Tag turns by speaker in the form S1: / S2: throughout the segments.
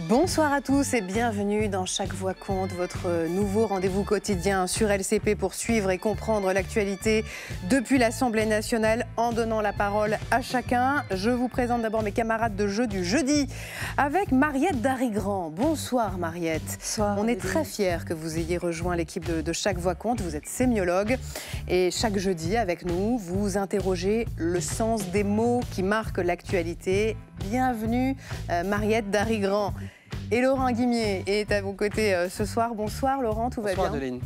S1: Bonsoir à tous et bienvenue dans Chaque Voix compte, votre nouveau rendez-vous quotidien sur LCP pour suivre et comprendre l'actualité depuis l'Assemblée nationale en donnant la parole à chacun. Je vous présente d'abord mes camarades de jeu du jeudi avec Mariette Darigrand. Bonsoir Mariette.
S2: Bonsoir.
S1: On est très fiers que vous ayez rejoint l'équipe de Chaque Voix compte. Vous êtes sémiologue et chaque jeudi avec nous, vous interrogez le sens des mots qui marquent l'actualité. Bienvenue Mariette Darigrand. Et Laurent Guimier est à vos côtés ce soir. Bonsoir Laurent, tout va bien?
S3: Bonsoir Adeline,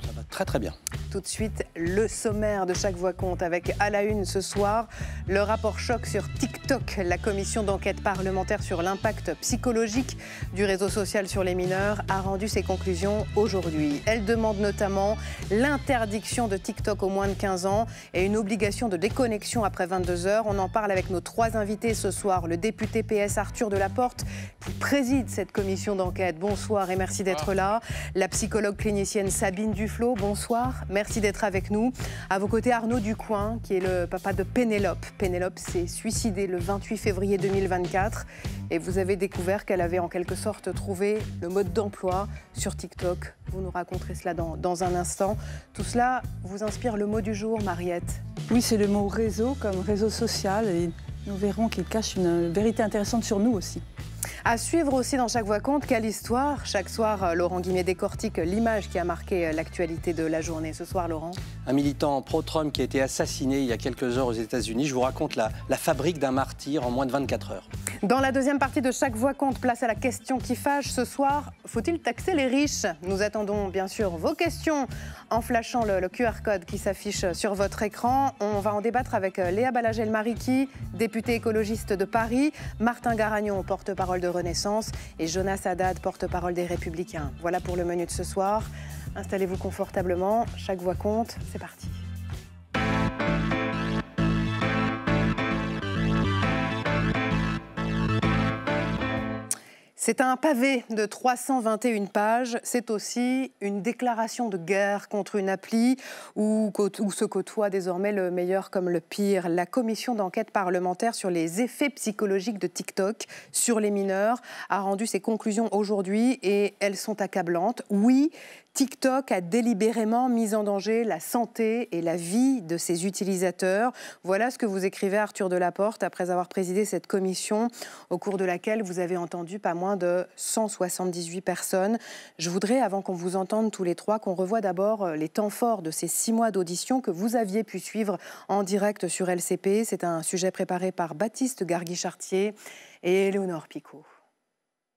S3: ça va très très bien.
S1: Tout de suite, le sommaire de Chaque Voix compte avec à la une ce soir le rapport choc sur TikTok. La commission d'enquête parlementaire sur l'impact psychologique du réseau social sur les mineurs a rendu ses conclusions aujourd'hui. Elle demande notamment l'interdiction de TikTok aux moins de 15 ans et une obligation de déconnexion après 22 heures. On en parle avec nos trois invités ce soir. Le député PS Arthur Delaporte qui préside cette commission d'enquête. Bonsoir et merci d'être là. La psychologue clinicienne Sabine Duflot, bonsoir. Merci d'être avec nous. À vos côtés, Arnaud Ducoing, qui est le papa de Pénélope. Pénélope s'est suicidée le 28 février 2024 et vous avez découvert qu'elle avait en quelque sorte trouvé le mode d'emploi sur TikTok. Vous nous raconterez cela dans un instant. Tout cela vous inspire le mot du jour, Mariette?
S2: Oui, c'est le mot réseau comme réseau social et nous verrons qu'il cache une vérité intéressante sur nous aussi.
S1: À suivre aussi dans Chaque Voix compte, quelle histoire. Chaque soir, Laurent Guimier décortique l'image qui a marqué l'actualité de la journée. Ce soir, Laurent.
S3: Un militant pro-Trump qui a été assassiné il y a quelques heures aux États-Unis. Je vous raconte la fabrique d'un martyr en moins de 24 heures.
S1: Dans la deuxième partie de Chaque Voix compte, place à la question qui fâche. Ce soir, faut-il taxer les riches? Nous attendons bien sûr vos questions en flashant le QR code qui s'affiche sur votre écran. On va en débattre avec Léa Balagel-Mariki, députée écologiste de Paris, Martin Garagnon, porte-parole de Renaissance et Jonas Haddad, porte-parole des Républicains. Voilà pour le menu de ce soir. Installez-vous confortablement. Chaque voix compte. C'est parti. C'est un pavé de 321 pages. C'est aussi une déclaration de guerre contre une appli où se côtoie désormais le meilleur comme le pire. La commission d'enquête parlementaire sur les effets psychologiques de TikTok sur les mineurs a rendu ses conclusions aujourd'hui et elles sont accablantes. Oui, TikTok a délibérément mis en danger la santé et la vie de ses utilisateurs. Voilà ce que vous écrivez Arthur Delaporte après avoir présidé cette commission au cours de laquelle vous avez entendu pas moins de 178 personnes. Je voudrais, avant qu'on vous entende tous les trois, qu'on revoie d'abord les temps forts de ces 6 mois d'audition que vous aviez pu suivre en direct sur LCP. C'est un sujet préparé par Baptiste Garguy-Chartier et Éléonore Picot.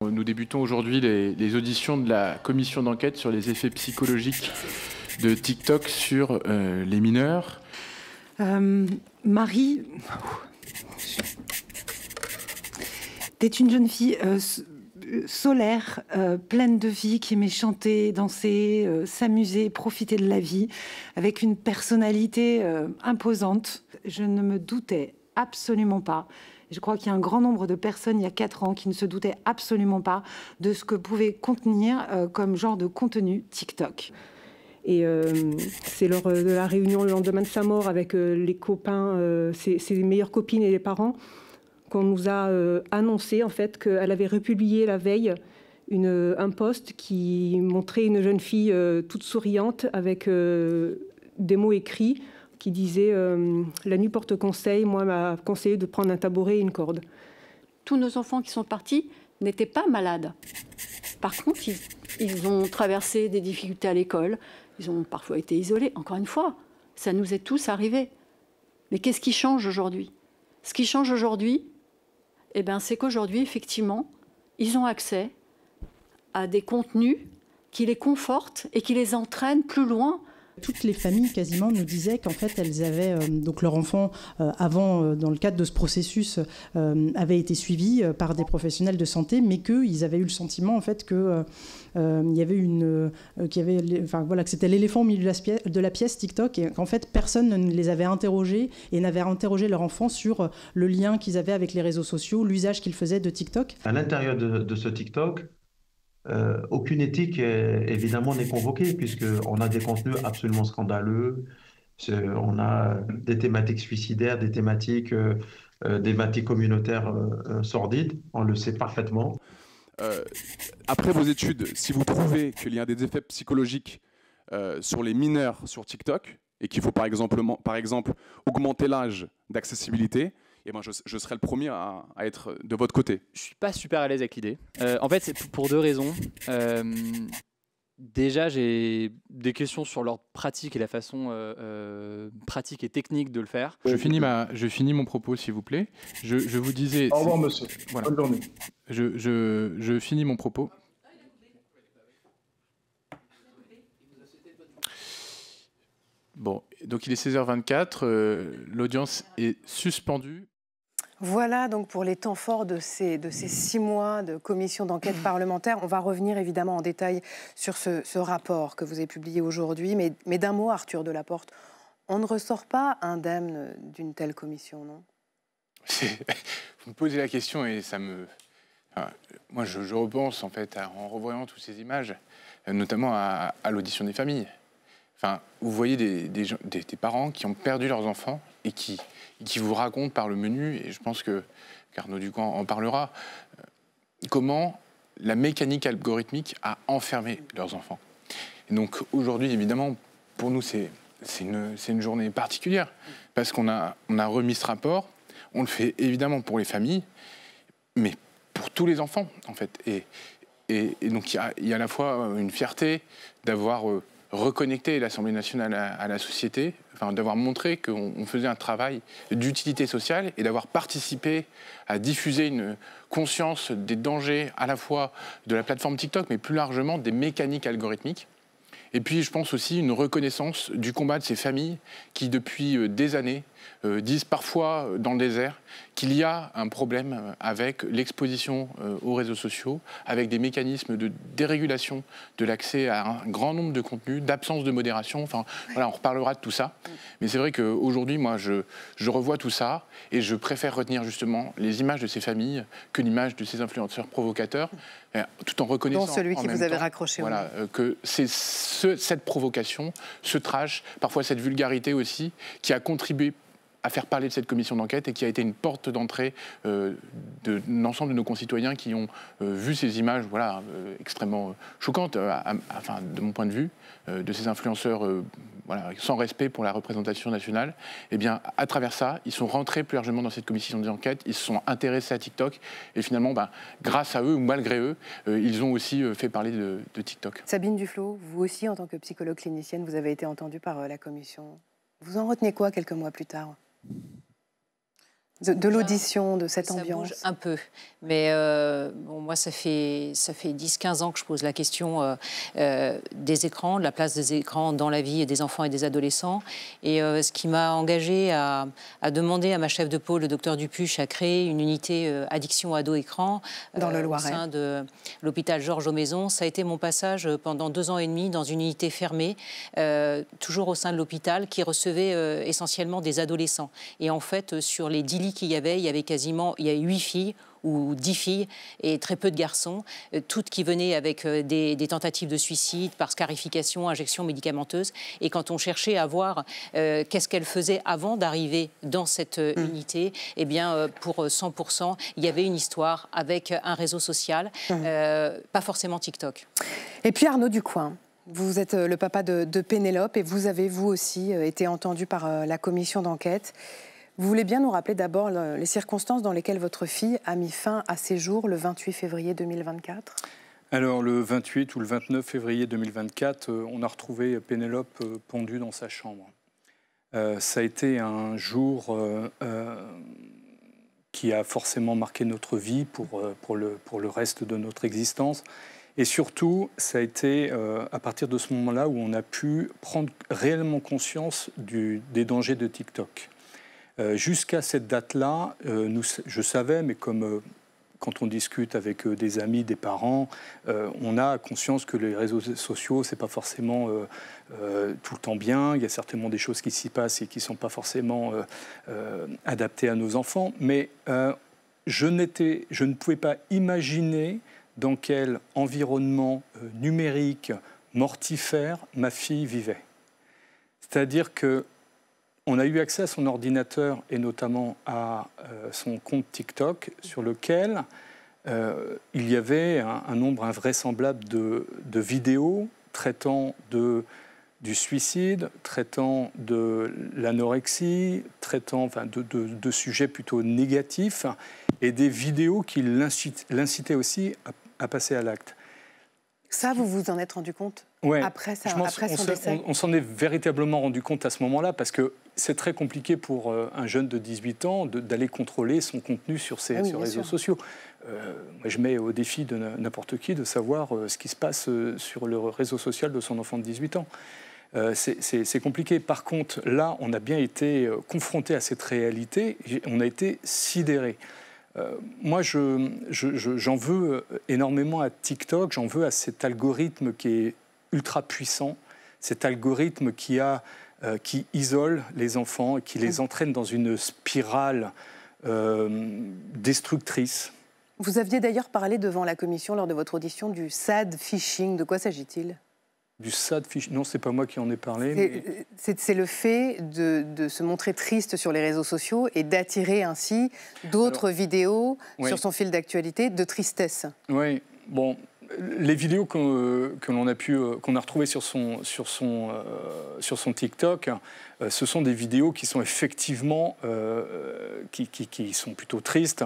S4: Nous débutons aujourd'hui les auditions de la commission d'enquête sur les effets psychologiques de TikTok sur les mineurs.
S5: Marie, t'es une jeune fille solaire, pleine de vie, qui aimait chanter, danser, s'amuser, profiter de la vie, avec une personnalité imposante. Je ne me doutais absolument pas. Je crois qu'il y a un grand nombre de personnes, il y a 4 ans, qui ne se doutaient absolument pas de ce que pouvait contenir comme genre de contenu TikTok.
S6: Et c'est lors de la réunion le lendemain de sa mort avec les copains, ses meilleures copines et les parents, qu'on nous a annoncé en fait qu'elle avait republié la veille un post qui montrait une jeune fille toute souriante avec des mots écrits qui disait la nuit porte conseil, moi m'a conseillé de prendre un tabouret et une corde.
S7: Tous nos enfants qui sont partis n'étaient pas malades. Par contre, ils ont traversé des difficultés à l'école, ils ont parfois été isolés. Encore une fois, ça nous est tous arrivé. Mais qu'est-ce qui change aujourd'hui? Ce qui change aujourd'hui, eh ben, c'est qu'aujourd'hui, effectivement, ils ont accès à des contenus qui les confortent et qui les entraînent plus loin.
S8: Toutes les familles quasiment nous disaient qu'en fait elles avaient donc leur enfant avant dans le cadre de ce processus avait été suivi par des professionnels de santé, mais qu'ils avaient eu le sentiment en fait que il y avait que c'était l'éléphant au milieu de la pièce TikTok, et qu'en fait personne ne les avait interrogés et n'avait interrogé leur enfant sur le lien qu'ils avaient avec les réseaux sociaux, l'usage qu'ils faisaient de TikTok.
S9: À l'intérieur de ce TikTok, aucune éthique, évidemment, n'est convoquée, puisqu'on a des contenus absolument scandaleux, on a des thématiques suicidaires, des thématiques communautaires sordides, on le sait parfaitement.
S10: après vos études, si vous trouvez qu'il y a des effets psychologiques sur les mineurs sur TikTok et qu'il faut par exemple augmenter l'âge d'accessibilité, eh ben je serai le premier à être de votre côté.
S11: Je ne suis pas super à l'aise avec l'idée. En fait, c'est pour deux raisons. Déjà, j'ai des questions sur l'ordre pratique et la façon pratique et technique de le faire.
S4: Je finis mon propos, s'il vous plaît. Je vous disais...
S12: Au revoir, monsieur.
S4: Voilà.
S12: Bonne journée.
S4: Je finis mon propos. Bon, donc il est 16h24, l'audience est suspendue.
S1: Voilà donc pour les temps forts de ces 6 mois de commission d'enquête parlementaire. On va revenir évidemment en détail sur ce rapport que vous avez publié aujourd'hui. Mais d'un mot, Arthur Delaporte, on ne ressort pas indemne d'une telle commission, non?
S4: Vous me posez la question et ça me... Enfin, moi, je repense en fait, en revoyant toutes ces images, notamment à l'audition des familles. Enfin, vous voyez des parents qui ont perdu leurs enfants et qui vous racontent par le menu, et je pense que Arnaud Ducamp en parlera, comment la mécanique algorithmique a enfermé leurs enfants. Et donc aujourd'hui, évidemment, pour nous, c'est une journée particulière, parce qu'on a remis ce rapport, on le fait évidemment pour les familles, mais pour tous les enfants, en fait. Et donc il y a à la fois une fierté d'avoir... reconnecter l'Assemblée nationale à la société, enfin, d'avoir montré qu'on faisait un travail d'utilité sociale et d'avoir participé à diffuser une conscience des dangers à la fois de la plateforme TikTok, mais plus largement des mécaniques algorithmiques. Et puis, je pense aussi une reconnaissance du combat de ces familles qui, depuis des années, disent parfois dans le désert qu'il y a un problème avec l'exposition aux réseaux sociaux, avec des mécanismes de dérégulation de l'accès à un grand nombre de contenus, d'absence de modération. Enfin, voilà, on reparlera de tout ça. Mais c'est vrai qu'aujourd'hui, moi, je revois tout ça et je préfère retenir justement les images de ces familles que l'image de ces influenceurs provocateurs, tout en reconnaissant...
S1: Dont celui qui vous avait
S4: temps,
S1: raccroché.
S4: Voilà, que c'est cette provocation, ce trash, parfois cette vulgarité aussi, qui a contribué à faire parler de cette commission d'enquête et qui a été une porte d'entrée de l'ensemble de nos concitoyens qui ont vu ces images extrêmement choquantes, enfin, de mon point de vue, de ces influenceurs sans respect pour la représentation nationale. Eh bien, à travers ça, ils sont rentrés plus largement dans cette commission d'enquête, ils se sont intéressés à TikTok et finalement, grâce à eux ou malgré eux, ils ont aussi fait parler de TikTok.
S1: Sabine Duflot, vous aussi, en tant que psychologue clinicienne, vous avez été entendue par la commission. Vous en retenez quoi quelques mois plus tard ? De l'audition, de cette ambiance.
S13: Ça bouge un peu, mais moi ça fait 10-15 ans que je pose la question des écrans, de la place des écrans dans la vie des enfants et des adolescents, et ce qui m'a engagée à demander à ma chef de pôle, le docteur Dupuche, à créer une unité addiction ado-écran
S1: dans le Loiret,
S13: au sein de l'hôpital Georges Aumaison. Ça a été mon passage pendant 2 ans et demi dans une unité fermée, toujours au sein de l'hôpital, qui recevait essentiellement des adolescents. Et en fait, sur les 10 lits qu'il y avait 8 filles ou 10 filles et très peu de garçons, toutes qui venaient avec des tentatives de suicide par scarification, injection médicamenteuse. Et quand on cherchait à voir qu'est-ce qu'elles faisaient avant d'arriver dans cette unité, eh bien, pour 100%, il y avait une histoire avec un réseau social, pas forcément TikTok.
S1: Et puis Arnaud Ducoing, vous êtes le papa de Pénélope et vous avez, vous aussi, été entendu par la commission d'enquête. Vous voulez bien nous rappeler d'abord les circonstances dans lesquelles votre fille a mis fin à ses jours le 28 février 2024 ?
S14: Alors, le 28 ou le 29 février 2024, on a retrouvé Pénélope pendue dans sa chambre. Ça a été un jour qui a forcément marqué notre vie pour le reste de notre existence. Et surtout, ça a été à partir de ce moment-là où on a pu prendre réellement conscience des dangers de TikTok. Jusqu'à cette date-là, je savais, mais comme quand on discute avec des amis, des parents, on a conscience que les réseaux sociaux, c'est pas forcément tout le temps bien. Il y a certainement des choses qui s'y passent et qui sont pas forcément adaptées à nos enfants. Mais je ne pouvais pas imaginer dans quel environnement numérique mortifère ma fille vivait. C'est-à-dire que on a eu accès à son ordinateur et notamment à son compte TikTok sur lequel il y avait un nombre invraisemblable de vidéos traitant du suicide, traitant de l'anorexie, traitant de sujets plutôt négatifs, et des vidéos qui l'incitaient aussi à passer à l'acte.
S1: Ça, vous vous en êtes rendu compte après son décès?
S14: On s'en est véritablement rendu compte à ce moment-là, parce que c'est très compliqué pour un jeune de 18 ans d'aller contrôler son contenu sur ses réseaux sociaux. Moi, je mets au défi de n'importe qui de savoir ce qui se passe sur le réseau social de son enfant de 18 ans. C'est compliqué. Par contre, là, on a bien été confronté à cette réalité, on a été sidéré. Moi, j'en veux énormément à TikTok, j'en veux à cet algorithme qui est ultra puissant, cet algorithme qui isole les enfants et qui les entraîne dans une spirale destructrice.
S1: Vous aviez d'ailleurs parlé devant la commission lors de votre audition du sad phishing. De quoi s'agit-il?
S14: Du sad phishing? Non, c'est pas moi qui en ai parlé.
S1: C'est le fait de se montrer triste sur les réseaux sociaux et d'attirer ainsi d'autres vidéos sur son fil d'actualité de tristesse. Oui,
S14: bon, les vidéos qu'on a retrouvées sur son TikTok, ce sont des vidéos qui sont effectivement qui sont plutôt tristes.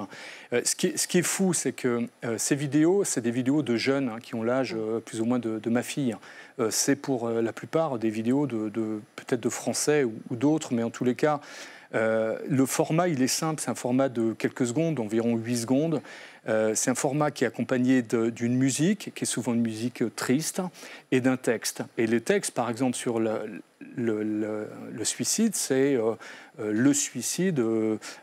S14: Ce qui est fou, c'est que ces vidéos, c'est des vidéos de jeunes qui ont l'âge plus ou moins de ma fille. C'est pour la plupart des vidéos peut-être de Français ou d'autres, mais en tous les cas, le format, il est simple, c'est un format de quelques secondes, environ 8 secondes. C'est un format qui est accompagné d'une musique, qui est souvent une musique triste, et d'un texte. Et les textes, par exemple, sur le suicide, c'est le suicide,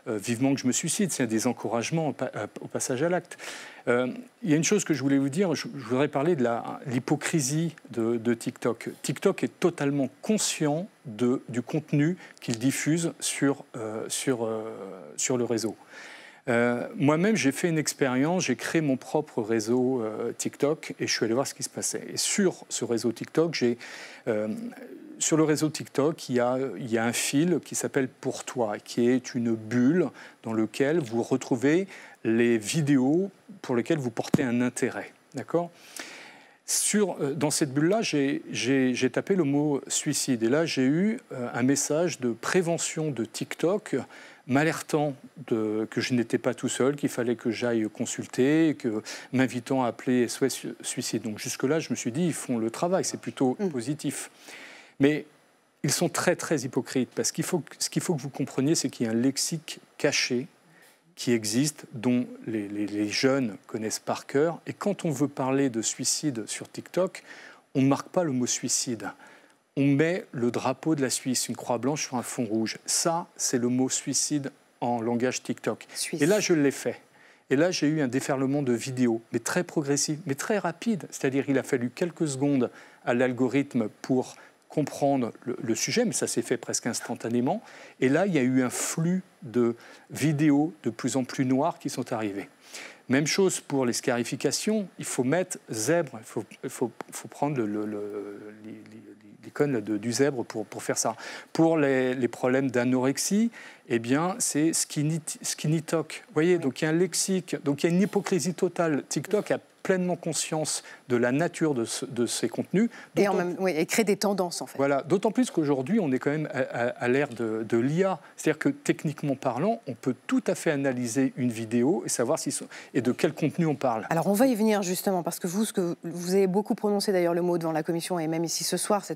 S14: vivement que je me suicide. C'est des encouragements au passage à l'acte. Il y a une chose que je voulais vous dire, je voudrais parler de l'hypocrisie de TikTok. TikTok est totalement conscient du contenu qu'il diffuse sur le réseau. Moi-même, j'ai fait une expérience, j'ai créé mon propre réseau TikTok et je suis allé voir ce qui se passait. Et sur ce réseau TikTok, sur le réseau TikTok, il y a un fil qui s'appelle « Pour toi », qui est une bulle dans laquelle vous retrouvez les vidéos pour lesquelles vous portez un intérêt. D'accord ? Dans cette bulle-là, j'ai tapé le mot « suicide ». Et là, j'ai eu un message de prévention de TikTok m'alertant que je n'étais pas tout seul, qu'il fallait que j'aille consulter, m'invitant à appeler SOS Suicide. Donc jusque-là, je me suis dit, ils font le travail, c'est plutôt positif. Mais ils sont très, très hypocrites, parce ce qu'il faut que vous compreniez, c'est qu'il y a un lexique caché qui existe, dont les jeunes connaissent par cœur. Et quand on veut parler de suicide sur TikTok, on ne marque pas le mot suicide. On met le drapeau de la Suisse, une croix blanche sur un fond rouge. Ça, c'est le mot suicide en langage TikTok. Suisse. Et là, je l'ai fait. Et là, j'ai eu un déferlement de vidéos, mais très progressif, mais très rapide. C'est-à-dire qu'il a fallu quelques secondes à l'algorithme pour comprendre le sujet, mais ça s'est fait presque instantanément. Et là, il y a eu un flux de vidéos de plus en plus noires qui sont arrivées. Même chose pour les scarifications, il faut mettre zèbre, il faut prendre l'icône du zèbre pour faire ça. Pour les problèmes d'anorexie, eh bien, c'est skinny talk. Vous voyez, donc il y a un lexique, donc il y a une hypocrisie totale. TikTok a pleinement conscience de la nature de ces contenus.
S1: Et crée des tendances, en fait.
S14: Voilà, d'autant plus qu'aujourd'hui, on est quand même à l'ère de l'IA. C'est-à-dire que, techniquement parlant, on peut tout à fait analyser une vidéo et savoir et de quel contenu on parle.
S1: Alors, on va y venir, justement, parce que vous avez beaucoup prononcé, d'ailleurs, le mot devant la commission, et même ici ce soir,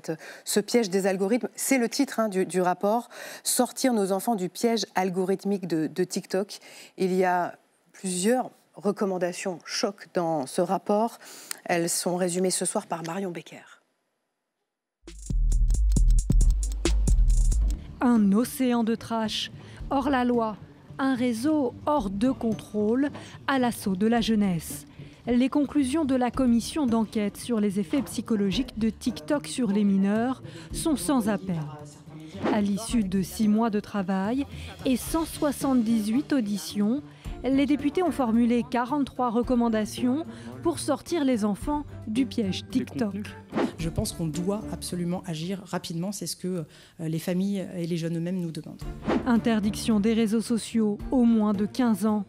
S1: ce piège des algorithmes. C'est le titre du rapport, « Sortir nos enfants du piège algorithmique de TikTok ». Il y a plusieurs recommandations choc dans ce rapport. Elles sont résumées ce soir par Marion Becker.
S12: Un océan de trash, hors la loi, un réseau hors de contrôle, à l'assaut de la jeunesse. Les conclusions de la commission d'enquête sur les effets psychologiques de TikTok sur les mineurs sont sans appel. À l'issue de 6 mois de travail et 178 auditions, les députés ont formulé 43 recommandations pour sortir les enfants du piège TikTok.
S8: Je pense qu'on doit absolument agir rapidement, c'est ce que les familles et les jeunes eux-mêmes nous demandent.
S12: Interdiction des réseaux sociaux au moins de 15 ans.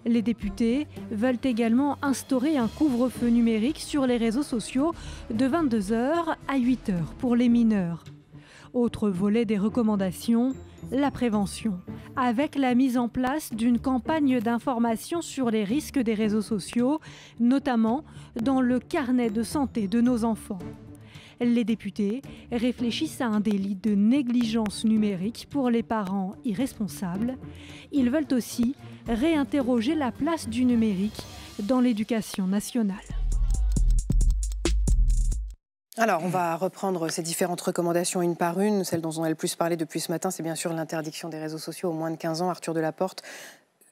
S12: Les députés veulent également instaurer un couvre-feu numérique sur les réseaux sociaux de 22h à 8h pour les mineurs. Autre volet des recommandations, la prévention, avec la mise en place d'une campagne d'information sur les risques des réseaux sociaux, notamment dans le carnet de santé de nos enfants. Les députés réfléchissent à un délit de négligence numérique pour les parents irresponsables. Ils veulent aussi réinterroger la place du numérique dans l'éducation nationale.
S1: Alors, on va reprendre ces différentes recommandations une par une. Celle dont on a le plus parlé depuis ce matin, c'est bien sûr l'interdiction des réseaux sociaux aux moins de 15 ans. Arthur Delaporte,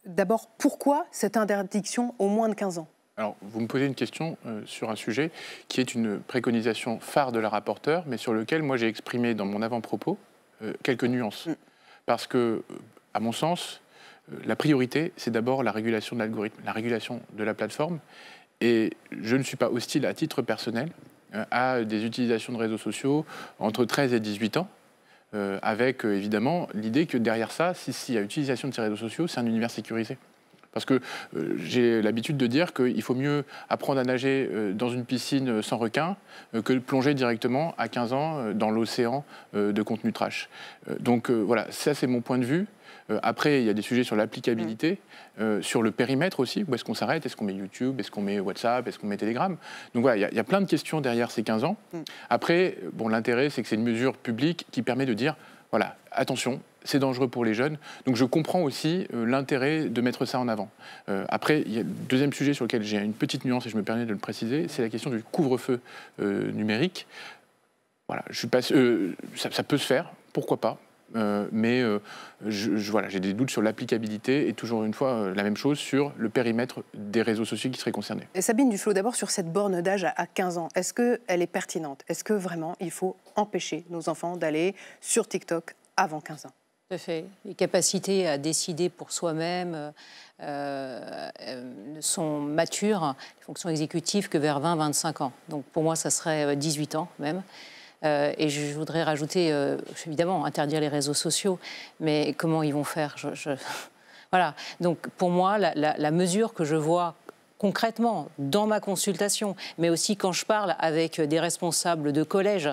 S1: d'abord, pourquoi cette interdiction aux moins de 15 ans ?
S4: Alors, vous me posez une question sur un sujet qui est une préconisation phare de la rapporteure, mais sur lequel moi j'ai exprimé dans mon avant-propos quelques nuances. Parce que, à mon sens, la priorité, c'est d'abord la régulation de l'algorithme, la régulation de la plateforme. Et je ne suis pas hostile à titre personnel à des utilisations de réseaux sociaux entre 13 et 18 ans, avec évidemment l'idée que derrière ça, s'il y a utilisation de ces réseaux sociaux, c'est un univers sécurisé. Parce que j'ai l'habitude de dire qu'il faut mieux apprendre à nager dans une piscine sans requin que de plonger directement à 15 ans dans l'océan de contenu trash. Donc voilà, ça c'est mon point de vue. Après, il y a des sujets sur l'applicabilité, sur le périmètre aussi. Où est-ce qu'on s'arrête? Est-ce qu'on met YouTube? Est-ce qu'on met WhatsApp? Est-ce qu'on met Telegram? Donc voilà, il y a plein de questions derrière ces 15 ans. Après, bon, l'intérêt, c'est que c'est une mesure publique qui permet de dire, voilà, attention, c'est dangereux pour les jeunes. Donc je comprends aussi l'intérêt de mettre ça en avant. Après, il y a le deuxième sujet sur lequel j'ai une petite nuance, et je me permets de le préciser, c'est la question du couvre-feu numérique. Voilà, je suis pas, ça peut se faire, pourquoi pas. Mais voilà, j'ai des doutes sur l'applicabilité et toujours une fois la même chose sur le périmètre des réseaux sociaux qui seraient concernés.
S1: Et Sabine Duflot, d'abord sur cette borne d'âge à 15 ans, est-ce qu'elle est pertinente? Est-ce que vraiment il faut empêcher nos enfants d'aller sur TikTok avant 15 ans?
S13: Tout à fait. Les capacités à décider pour soi-même ne sont matures, les fonctions exécutives, que vers 20-25 ans. Donc pour moi, ça serait 18 ans même. Et je voudrais rajouter, évidemment, interdire les réseaux sociaux, mais comment ils vont faire? Voilà. Donc pour moi, la mesure que je vois concrètement dans ma consultation, mais aussi quand je parle avec des responsables de collège,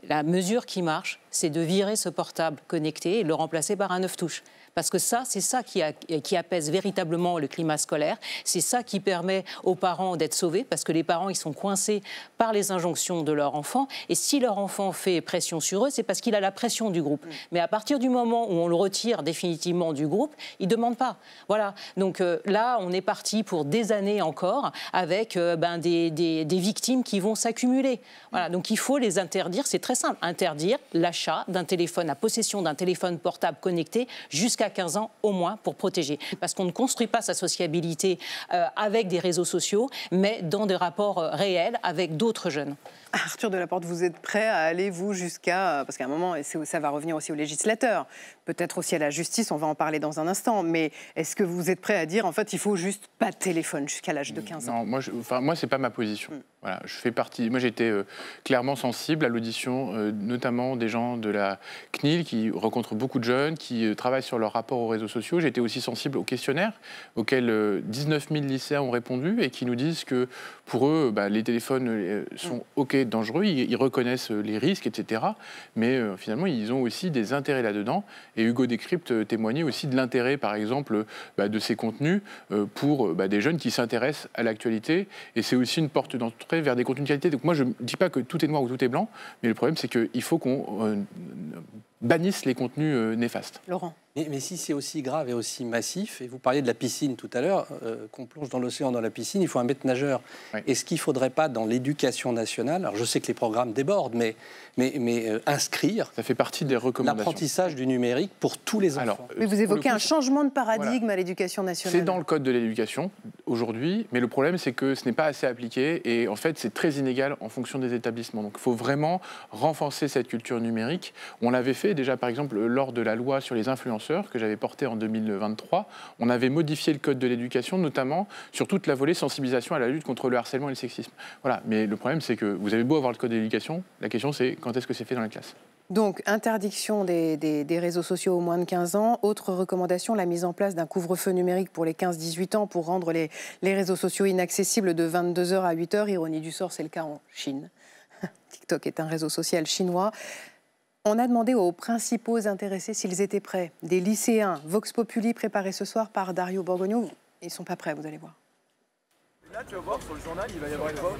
S13: la mesure qui marche, c'est de virer ce portable connecté et de le remplacer par un 9 touches. Parce que ça, c'est ça qui apaise véritablement le climat scolaire. C'est ça qui permet aux parents d'être sauvés, parce que les parents, ils sont coincés par les injonctions de leur enfant. Et si leur enfant fait pression sur eux, c'est parce qu'il a la pression du groupe. Mais à partir du moment où on le retire définitivement du groupe, il ne demande pas. Voilà. Donc là, on est parti pour des années encore, avec des victimes qui vont s'accumuler. Voilà. Donc il faut les interdire. C'est très simple. Interdire l'achat d'un téléphone, la possession d'un téléphone portable connecté jusqu'à 15 ans au moins pour protéger. Parce qu'on ne construit pas sa sociabilité avec des réseaux sociaux, mais dans des rapports réels avec d'autres jeunes.
S1: Arthur Delaporte, vous êtes prêt à aller, vous, jusqu'à... Parce qu'à un moment, ça va revenir aussi aux législateurs, peut-être aussi à la justice, on va en parler dans un instant, mais est-ce que vous êtes prêt à dire, en fait, il faut juste pas de téléphone jusqu'à l'âge de 15 ans?
S4: Non, moi c'est pas ma position. Voilà, je fais partie... Moi, j'étais clairement sensible à l'audition, notamment des gens de la CNIL, qui rencontrent beaucoup de jeunes, qui travaillent sur leur rapport aux réseaux sociaux. J'étais aussi sensible aux questionnaires, auxquels 19 000 lycéens ont répondu, et qui nous disent que, pour eux, les téléphones sont OK, dangereux, ils reconnaissent les risques, etc. Mais finalement, ils ont aussi des intérêts là-dedans. Et Hugo Décrypte témoignait aussi de l'intérêt, par exemple, de ces contenus pour des jeunes qui s'intéressent à l'actualité. Et c'est aussi une porte d'entrée vers des contenus de qualité. Donc moi, je ne dis pas que tout est noir ou tout est blanc, mais le problème, c'est qu'il faut qu'on bannisse les contenus néfastes.
S1: Laurent.
S3: Mais si c'est aussi grave et aussi massif, et vous parliez de la piscine tout à l'heure, qu'on plonge dans l'océan, dans la piscine, il faut un maître nageur. Oui. Est-ce qu'il ne faudrait pas, dans l'éducation nationale, alors je sais que les programmes débordent, mais inscrire...
S4: Ça fait partie des recommandations.
S3: L'apprentissage du numérique pour tous les enfants. Alors,
S1: mais vous évoquez un changement de paradigme à l'éducation nationale.
S4: C'est dans le code de l'éducation, aujourd'hui, mais le problème, c'est que ce n'est pas assez appliqué, et en fait, c'est très inégal en fonction des établissements. Donc il faut vraiment renforcer cette culture numérique. On l'avait fait fait. Déjà, par exemple, lors de la loi sur les influenceurs que j'avais portée en 2023, on avait modifié le code de l'éducation, notamment sur toute la volée sensibilisation à la lutte contre le harcèlement et le sexisme. Voilà. Mais le problème, c'est que vous avez beau avoir le code de l'éducation, la question, c'est quand est-ce que c'est fait dans la classe?
S1: Donc, interdiction des réseaux sociaux aux moins de 15 ans. Autre recommandation, la mise en place d'un couvre-feu numérique pour les 15-18 ans pour rendre les réseaux sociaux inaccessibles de 22h à 8h. Ironie du sort, c'est le cas en Chine. TikTok est un réseau social chinois. On a demandé aux principaux intéressés s'ils étaient prêts. Des lycéens, Vox Populi préparés ce soir par Dario Borgogno. Ils ne sont pas prêts, vous allez voir.
S15: Là, tu vas voir, sur le journal, il va y avoir une voix.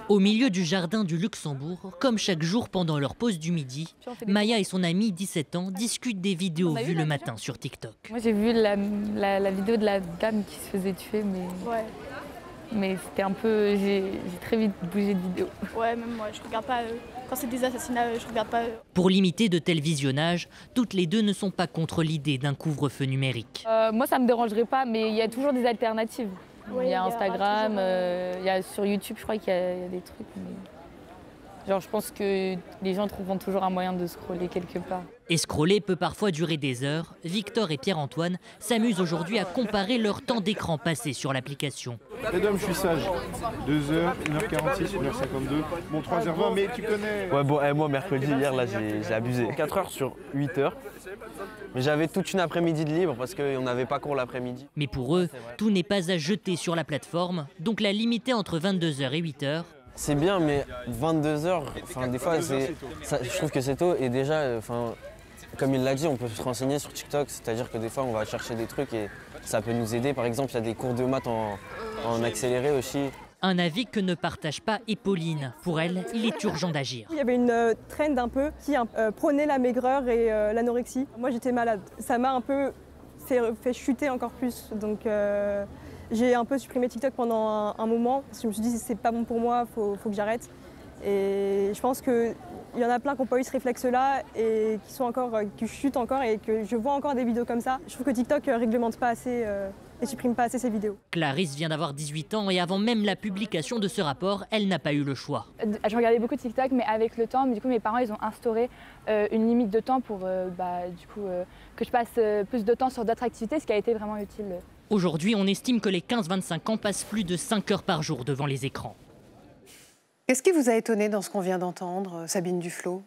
S16: Au milieu du jardin du Luxembourg, comme chaque jour pendant leur pause du midi, Maya et son amie, 17 ans, discutent des vidéos vues le matin sur TikTok.
S17: Moi, j'ai vu la vidéo de la dame qui se faisait tuer, mais c'était un peu... J'ai très vite bougé de vidéo.
S18: Ouais, même moi, je regarde pas... Quand c'est des assassinats, je regarde pas...
S16: Pour limiter de tels visionnages, toutes les deux ne sont pas contre l'idée d'un couvre-feu numérique.
S17: Moi, ça me dérangerait pas, mais il y a toujours des alternatives. Il y a Instagram, il y a sur YouTube, je crois qu'il y a des trucs. Mais... Genre, je pense que les gens trouveront toujours un moyen de scroller quelque part.
S16: Et scroller peut parfois durer des heures. Victor et Pierre-Antoine s'amusent aujourd'hui à comparer leur temps d'écran passé sur l'application.
S19: Mesdames, je suis sage. 2h, 1h46, 1h52, bon 3h20, mais tu connais...
S20: Ouais, bon, moi, mercredi, hier, là, j'ai abusé. 4h sur 8h. Mais j'avais toute une après-midi de libre parce qu'on n'avait pas cours l'après-midi.
S16: Mais pour eux, tout n'est pas à jeter sur la plateforme, donc la limiter entre 22h et 8h.
S20: C'est bien, mais 22h, des fois, je trouve que c'est tôt. Et déjà, comme il l'a dit, on peut se renseigner sur TikTok, c'est-à-dire que des fois, on va chercher des trucs et ça peut nous aider. Par exemple, il y a des cours de maths en accéléré aussi.
S16: Un avis que ne partage pas Epauline. Pour elle, il est urgent d'agir.
S6: Il y avait une trend un peu qui prônait la maigreur et l'anorexie. Moi, j'étais malade. Ça m'a un peu fait chuter encore plus. Donc, j'ai un peu supprimé TikTok pendant un moment. Parce que je me suis dit, c'est pas bon pour moi, faut que j'arrête. Et je pense qu'il y en a plein qui n'ont pas eu ce réflexe-là et qui chutent encore et que je vois encore des vidéos comme ça. Je trouve que TikTok réglemente pas assez et supprime pas assez ces vidéos.
S16: Clarisse vient d'avoir 18 ans et avant même la publication de ce rapport, elle n'a pas eu le choix.
S17: Je regardais beaucoup TikTok, mais avec le temps, du coup, mes parents ils ont instauré une limite de temps pour que je passe plus de temps sur d'autres activités, ce qui a été vraiment utile.
S16: Aujourd'hui, on estime que les 15-25 ans passent plus de 5 heures par jour devant les écrans.
S1: Qu'est-ce qui vous a étonné dans ce qu'on vient d'entendre, Sabine Duflot ?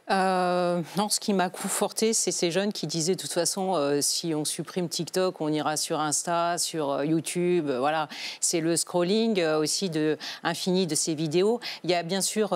S13: Non, ce qui m'a conforté, c'est ces jeunes qui disaient de toute façon, si on supprime TikTok, on ira sur Insta, sur YouTube, voilà. C'est le scrolling aussi infini de ces vidéos. Il y a bien sûr,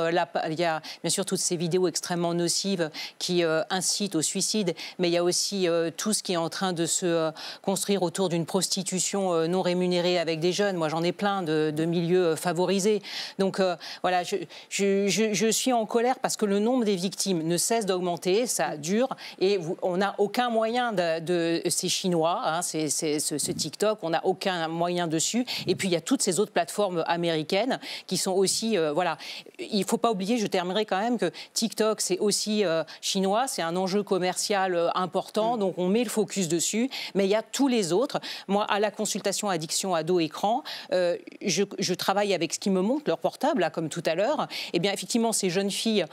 S13: toutes ces vidéos extrêmement nocives qui incitent au suicide, mais il y a aussi tout ce qui est en train de se construire autour d'une prostitution non rémunérée avec des jeunes. Moi, j'en ai plein de milieux favorisés. Donc voilà, je suis en colère parce que le nombre des victimes ne cesse d'augmenter, ça dure, et on n'a aucun moyen de ces Chinois, hein, ce TikTok, on n'a aucun moyen dessus. Et puis il y a toutes ces autres plateformes américaines qui sont aussi, voilà. Il ne faut pas oublier, je terminerai quand même, que TikTok, c'est aussi chinois, c'est un enjeu commercial important, donc on met le focus dessus, mais il y a tous les autres. Moi, à la consultation addiction ado-écran, je travaille avec ce qui me montre, leur portable, là, comme tout à l'heure. Eh bien, effectivement, ces jeunes filles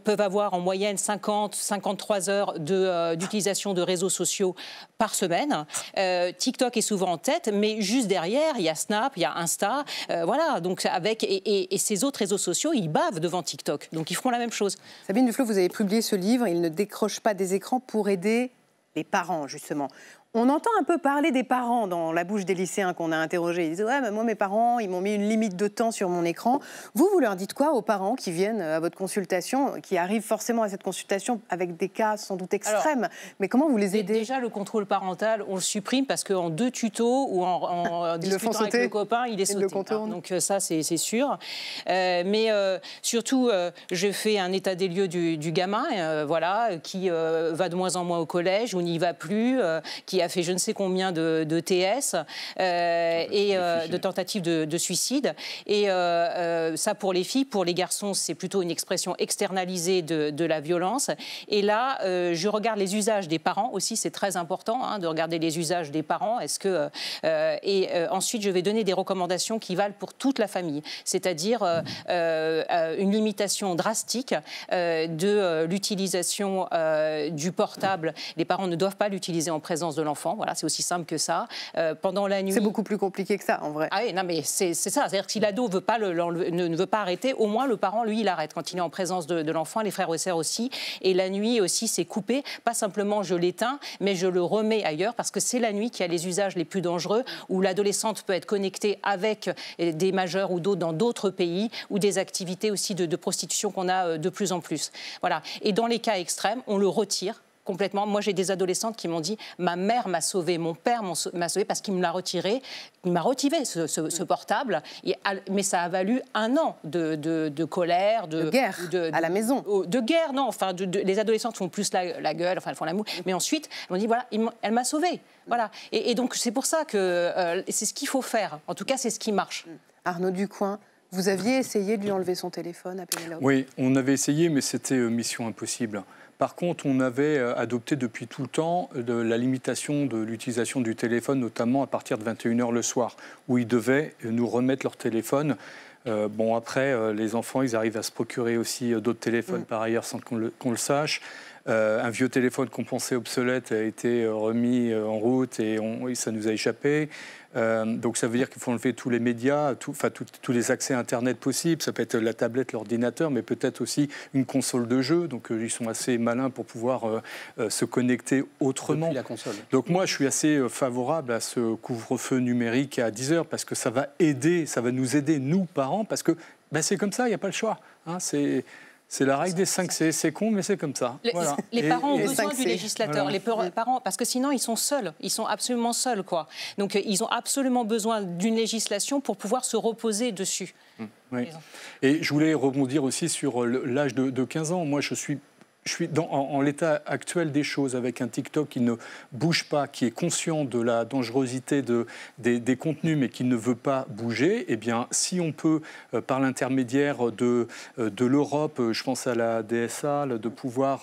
S13: peuvent avoir en moyenne 50-53 heures d'utilisation de réseaux sociaux par semaine. TikTok est souvent en tête, mais juste derrière, il y a Snap, il y a Insta. Voilà, donc et ces autres réseaux sociaux, ils bavent devant TikTok. Donc ils feront la même chose.
S1: Sabine Duflot, vous avez publié ce livre, Il ne décroche pas des écrans pour aider les parents, justement. On entend un peu parler des parents dans la bouche des lycéens qu'on a interrogés. Ils disent « Ouais, mais moi, mes parents, ils m'ont mis une limite de temps sur mon écran. » Vous leur dites quoi aux parents qui viennent à votre consultation, qui arrivent forcément à cette consultation avec des cas sans doute extrêmes? Mais comment vous les aidez?
S13: Déjà, le contrôle parental, on le supprime parce qu'en 2 tutos ou en discutant avec le copain, il est sauté. Donc ça, c'est sûr. Mais surtout, je fais un état des lieux du gamin, voilà, qui va de moins en moins au collège, ou n'y va plus, qui a fait je ne sais combien de TS et de tentatives de suicide. Et ça, pour les filles, pour les garçons, c'est plutôt une expression externalisée de la violence. Et là, je regarde les usages des parents aussi, c'est très important hein, de regarder les usages des parents. Ensuite, je vais donner des recommandations qui valent pour toute la famille, c'est-à-dire une limitation drastique de l'utilisation du portable. Les parents ne doivent pas l'utiliser en présence de l'enfant. Voilà, c'est aussi simple que ça. Pendant la nuit.
S1: C'est beaucoup plus compliqué que ça, en vrai.
S13: Ah oui, non, mais c'est ça. C'est-à-dire que si l'ado ne veut pas arrêter, au moins le parent, lui, il arrête quand il est en présence de l'enfant, les frères et sœurs aussi. Et la nuit aussi, c'est coupé. Pas simplement je l'éteins, mais je le remets ailleurs parce que c'est la nuit qui a les usages les plus dangereux, où l'adolescente peut être connectée avec des majeurs ou d'autres dans d'autres pays, ou des activités aussi de prostitution qu'on a de plus en plus. Voilà. Et dans les cas extrêmes, on le retire complètement. Moi, j'ai des adolescentes qui m'ont dit « ma mère m'a sauvée, mon père m'a sauvée parce qu'il me l'a retiré. Il m'a retiré ce portable, mais ça a valu 1 an de colère,
S1: de guerre à la maison.
S13: De guerre, non. Enfin, les adolescentes font plus la gueule, enfin, elles font l'amour. Mais ensuite, elles m'ont dit « voilà, elle m'a sauvée. » Voilà. Et donc, c'est pour ça que c'est ce qu'il faut faire. En tout cas, c'est ce qui marche.
S1: Arnaud Ducoing, vous aviez essayé de lui enlever son téléphone à Pénélope?
S14: Oui, on avait essayé, mais c'était mission impossible. Par contre, on avait adopté depuis tout le temps la limitation de l'utilisation du téléphone, notamment à partir de 21h le soir, où ils devaient nous remettre leur téléphone. Bon, après, les enfants, ils arrivent à se procurer aussi d'autres téléphones par ailleurs sans qu'on le sache. Un vieux téléphone qu'on pensait obsolète a été remis en route et ça nous a échappé. Donc ça veut dire qu'il faut enlever tous les médias, tous les accès Internet possibles. Ça peut être la tablette, l'ordinateur, mais peut-être aussi une console de jeu. Donc ils sont assez malins pour pouvoir se connecter autrement.
S3: Depuis la console.
S14: Donc moi, je suis assez favorable à ce couvre-feu numérique à 10h parce que ça va nous aider, nous, parents, parce que c'est comme ça, il n'y a pas le choix. Hein, c'est la règle des 5 C. C'est con, mais c'est comme ça.
S13: Voilà. Les parents ont besoin du législateur. Voilà. Les parents, parce que sinon, ils sont seuls. Ils sont absolument seuls, quoi. Donc, ils ont absolument besoin d'une législation pour pouvoir se reposer dessus.
S14: Oui. Et je voulais rebondir aussi sur l'âge de 15 ans. Moi, je suis en l'état actuel des choses, avec un TikTok qui ne bouge pas, qui est conscient de la dangerosité des contenus, mais qui ne veut pas bouger. Eh bien, si on peut, par l'intermédiaire de l'Europe, je pense à la DSA, de pouvoir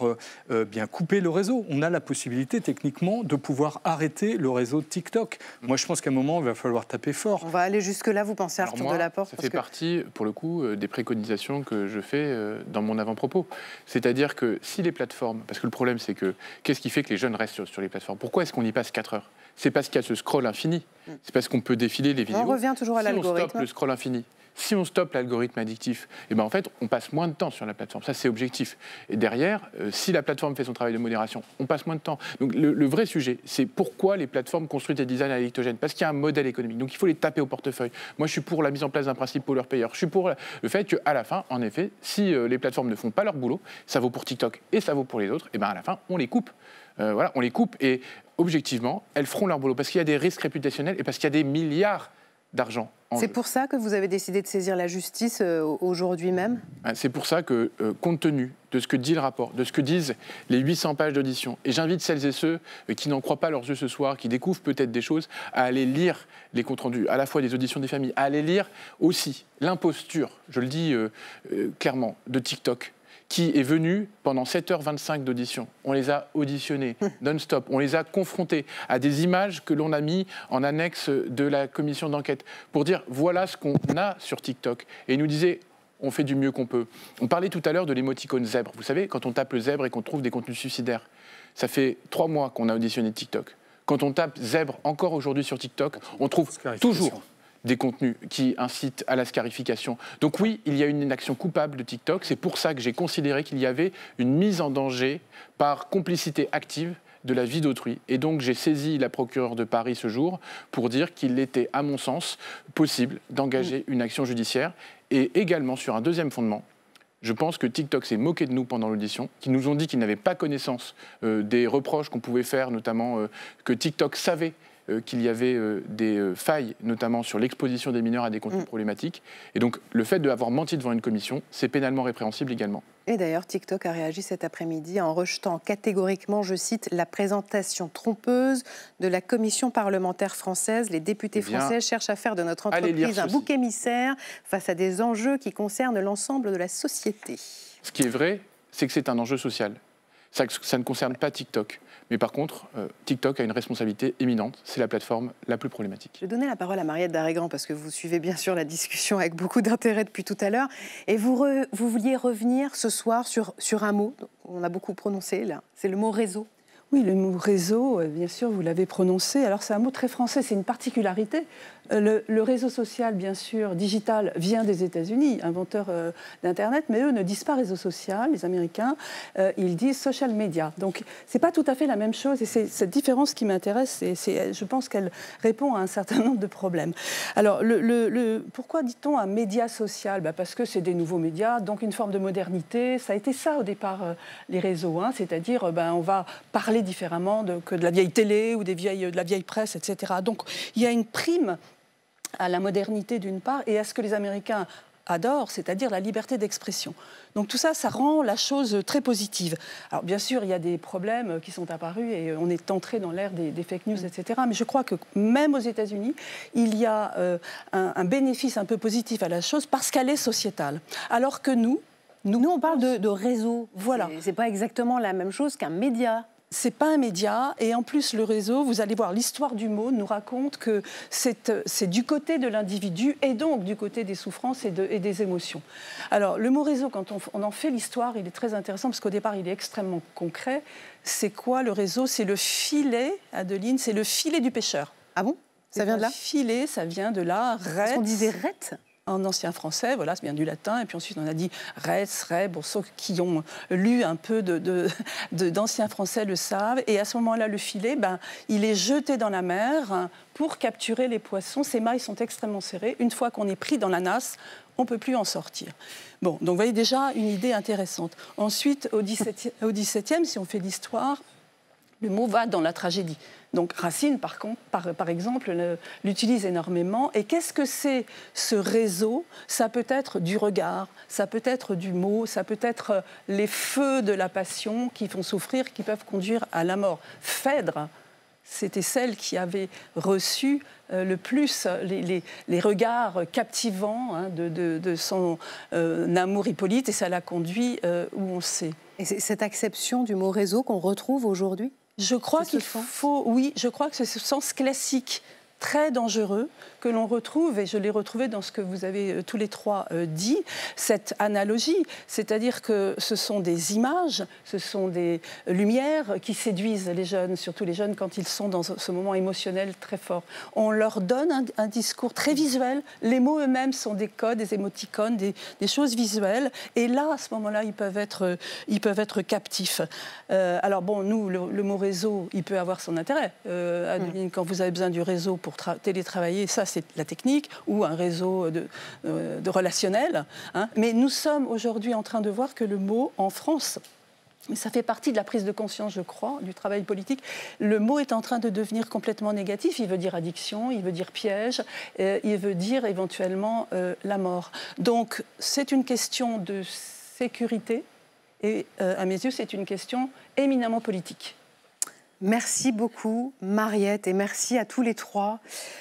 S14: bien couper le réseau. On a la possibilité, techniquement, de pouvoir arrêter le réseau de TikTok. Moi, je pense qu'à un moment, il va falloir taper fort.
S1: On va aller jusque-là, vous pensez, Arthur Delaporte?
S4: Ça fait partie, pour le coup, des préconisations que je fais dans mon avant-propos. C'est-à-dire que si les plateformes, parce que le problème c'est que qu'est-ce qui fait que les jeunes restent sur les plateformes? Pourquoi est-ce qu'on y passe 4 heures? C'est parce qu'il y a ce scroll infini, c'est parce qu'on peut défiler les vidéos.
S1: On revient toujours à l'algorithme.
S4: Si on stoppe le scroll infini, si on stoppe l'algorithme addictif, et ben en fait on passe moins de temps sur la plateforme, ça c'est objectif. Et derrière, si la plateforme fait son travail de modération, on passe moins de temps. Donc le vrai sujet, c'est pourquoi les plateformes construisent des designs addictogènes, parce qu'il y a un modèle économique, donc il faut les taper au portefeuille. Moi je suis pour la mise en place d'un principe pollueur-payeur, je suis pour le fait qu'à la fin, en effet, si les plateformes ne font pas leur boulot, ça vaut pour TikTok et ça vaut pour les autres, et ben à la fin on les coupe. Voilà, on les coupe et objectivement, elles feront leur boulot, parce qu'il y a des risques réputationnels et parce qu'il y a des milliards d'argent.
S1: C'est pour ça que vous avez décidé de saisir la justice aujourd'hui même?
S4: C'est pour ça que, compte tenu de ce que dit le rapport, de ce que disent les 800 pages d'audition, et j'invite celles et ceux qui n'en croient pas leurs yeux ce soir, qui découvrent peut-être des choses, à aller lire les comptes rendus, à la fois des auditions des familles, à aller lire aussi l'imposture, je le dis clairement, de TikTok, qui est venu pendant 7h25 d'audition. On les a auditionnés non-stop, on les a confrontés à des images que l'on a mis en annexe de la commission d'enquête pour dire voilà ce qu'on a sur TikTok. Et ils nous disaient on fait du mieux qu'on peut. On parlait tout à l'heure de l'émoticône zèbre. Vous savez, quand on tape le zèbre et qu'on trouve des contenus suicidaires, ça fait 3 mois qu'on a auditionné TikTok. Quand on tape zèbre encore aujourd'hui sur TikTok, on trouve toujours des contenus qui incitent à la scarification. Donc oui, il y a une inaction coupable de TikTok. C'est pour ça que j'ai considéré qu'il y avait une mise en danger par complicité active de la vie d'autrui. Et donc j'ai saisi la procureure de Paris ce jour pour dire qu'il était, à mon sens, possible d'engager une action judiciaire. Et également, sur un deuxième fondement, je pense que TikTok s'est moqué de nous pendant l'audition, qu'ils nous ont dit qu'ils n'avaient pas connaissance des reproches qu'on pouvait faire, notamment que TikTok savait qu'il y avait des failles, notamment sur l'exposition des mineurs à des contenus problématiques. Et donc, le fait d'avoir menti devant une commission, c'est pénalement répréhensible également.
S1: Et d'ailleurs, TikTok a réagi cet après-midi en rejetant catégoriquement, je cite, la présentation trompeuse de la commission parlementaire française. Les députés français cherchent à faire de notre entreprise un bouc émissaire face à des enjeux qui concernent l'ensemble de la société.
S4: Ce qui est vrai, c'est que c'est un enjeu social. Ça ne concerne pas TikTok. Mais par contre, TikTok a une responsabilité éminente. C'est la plateforme la plus problématique.
S1: Je vais donner la parole à Mariette Darrigan parce que vous suivez bien sûr la discussion avec beaucoup d'intérêt depuis tout à l'heure. Et vous vouliez revenir ce soir sur un mot qu'on a beaucoup prononcé là. C'est le mot réseau.
S2: Oui, le mot réseau, bien sûr, vous l'avez prononcé. Alors c'est un mot très français, c'est une particularité. Le réseau social, bien sûr, digital, vient des États-Unis, inventeurs d'Internet, mais eux ne disent pas réseau social, les Américains, ils disent social media. Donc c'est pas tout à fait la même chose, et c'est cette différence qui m'intéresse, et je pense qu'elle répond à un certain nombre de problèmes. Alors pourquoi dit-on un média social? Parce que c'est des nouveaux médias, donc une forme de modernité. Ça a été ça au départ, les réseaux, hein, c'est-à-dire on va parler différemment que de la vieille télé ou de la vieille presse, etc. Donc il y a une prime à la modernité d'une part et à ce que les Américains adorent, c'est-à-dire la liberté d'expression. Donc tout ça, ça rend la chose très positive. Alors bien sûr, il y a des problèmes qui sont apparus et on est entré dans l'ère des fake news, etc. Mais je crois que même aux États-Unis, il y a un bénéfice un peu positif à la chose parce qu'elle est sociétale. Alors que nous on parle de réseau. Voilà.
S1: C'est pas exactement la même chose qu'un média.
S2: C'est pas un média, et en plus le réseau, vous allez voir, l'histoire du mot nous raconte que c'est du côté de l'individu et donc du côté des souffrances et des émotions. Alors le mot réseau, quand on en fait l'histoire, il est très intéressant parce qu'au départ il est extrêmement concret. C'est quoi le réseau? C'est le filet, Adeline, c'est le filet du pêcheur.
S1: Ah bon? Ça vient de là?
S2: Le filet, ça vient de là, ret.
S1: On disait ret?
S2: En ancien français, voilà, ça vient du latin, et puis ensuite on a dit res, re, pour ceux qui ont lu un peu d'ancien français le savent, et à ce moment-là, le filet, il est jeté dans la mer pour capturer les poissons. Ces mailles sont extrêmement serrées. Une fois qu'on est pris dans la nasse, on ne peut plus en sortir. Bon, donc vous voyez déjà une idée intéressante. Ensuite, au XVIIe, si on fait l'histoire, le mot va dans la tragédie. Donc Racine, par exemple, l'utilise énormément. Et qu'est-ce que c'est ce réseau? Ça peut être du regard, ça peut être du mot, ça peut être les feux de la passion qui font souffrir, qui peuvent conduire à la mort. Phèdre, c'était celle qui avait reçu le plus les regards captivants de son amour Hippolyte, et ça l'a conduit où on sait.
S1: Et c'est cette acception du mot réseau qu'on retrouve aujourd'hui?
S2: Je crois qu'il faut, oui, je crois que c'est ce sens classique très dangereux que l'on retrouve, et je l'ai retrouvé dans ce que vous avez tous les trois dit, cette analogie, c'est-à-dire que ce sont des images, ce sont des lumières qui séduisent les jeunes, surtout les jeunes quand ils sont dans ce moment émotionnel très fort. On leur donne un discours très visuel, les mots eux-mêmes sont des codes, des émoticônes, des choses visuelles, et là, à ce moment-là, ils peuvent être captifs. Alors bon, nous, le mot réseau, il peut avoir son intérêt. Adeline, quand vous avez besoin du réseau pour télétravailler, ça c'est la technique, ou un réseau de relationnel. Hein. Mais nous sommes aujourd'hui en train de voir que le mot, en France, mais ça fait partie de la prise de conscience, je crois, du travail politique, le mot est en train de devenir complètement négatif. Il veut dire addiction, il veut dire piège, il veut dire éventuellement la mort. Donc c'est une question de sécurité, et à mes yeux, c'est une question éminemment politique.
S1: Merci beaucoup, Mariette, et merci à tous les trois.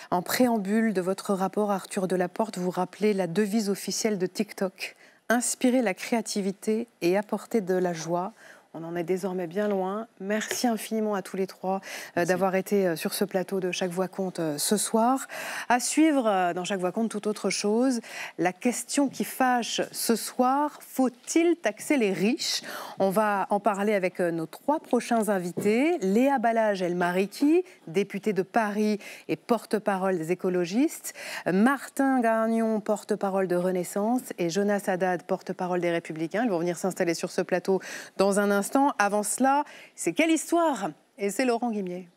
S1: En préambule de votre rapport, Arthur Delaporte, vous rappelez la devise officielle de TikTok, inspirer la créativité et apporter de la joie. On en est désormais bien loin. Merci infiniment à tous les trois d'avoir été sur ce plateau de Chaque Voix compte ce soir. À suivre dans Chaque Voix compte toute autre chose. La question qui fâche ce soir, faut-il taxer les riches? On va en parler avec nos trois prochains invités. Léa Balage-El-Mariki, députée de Paris et porte-parole des écologistes. Martin Gagnon, porte-parole de Renaissance. Et Jonas Haddad, porte-parole des Républicains. Ils vont venir s'installer sur ce plateau dans un instant. Avant cela, c'est Quelle histoire? Et c'est Laurent Guimier.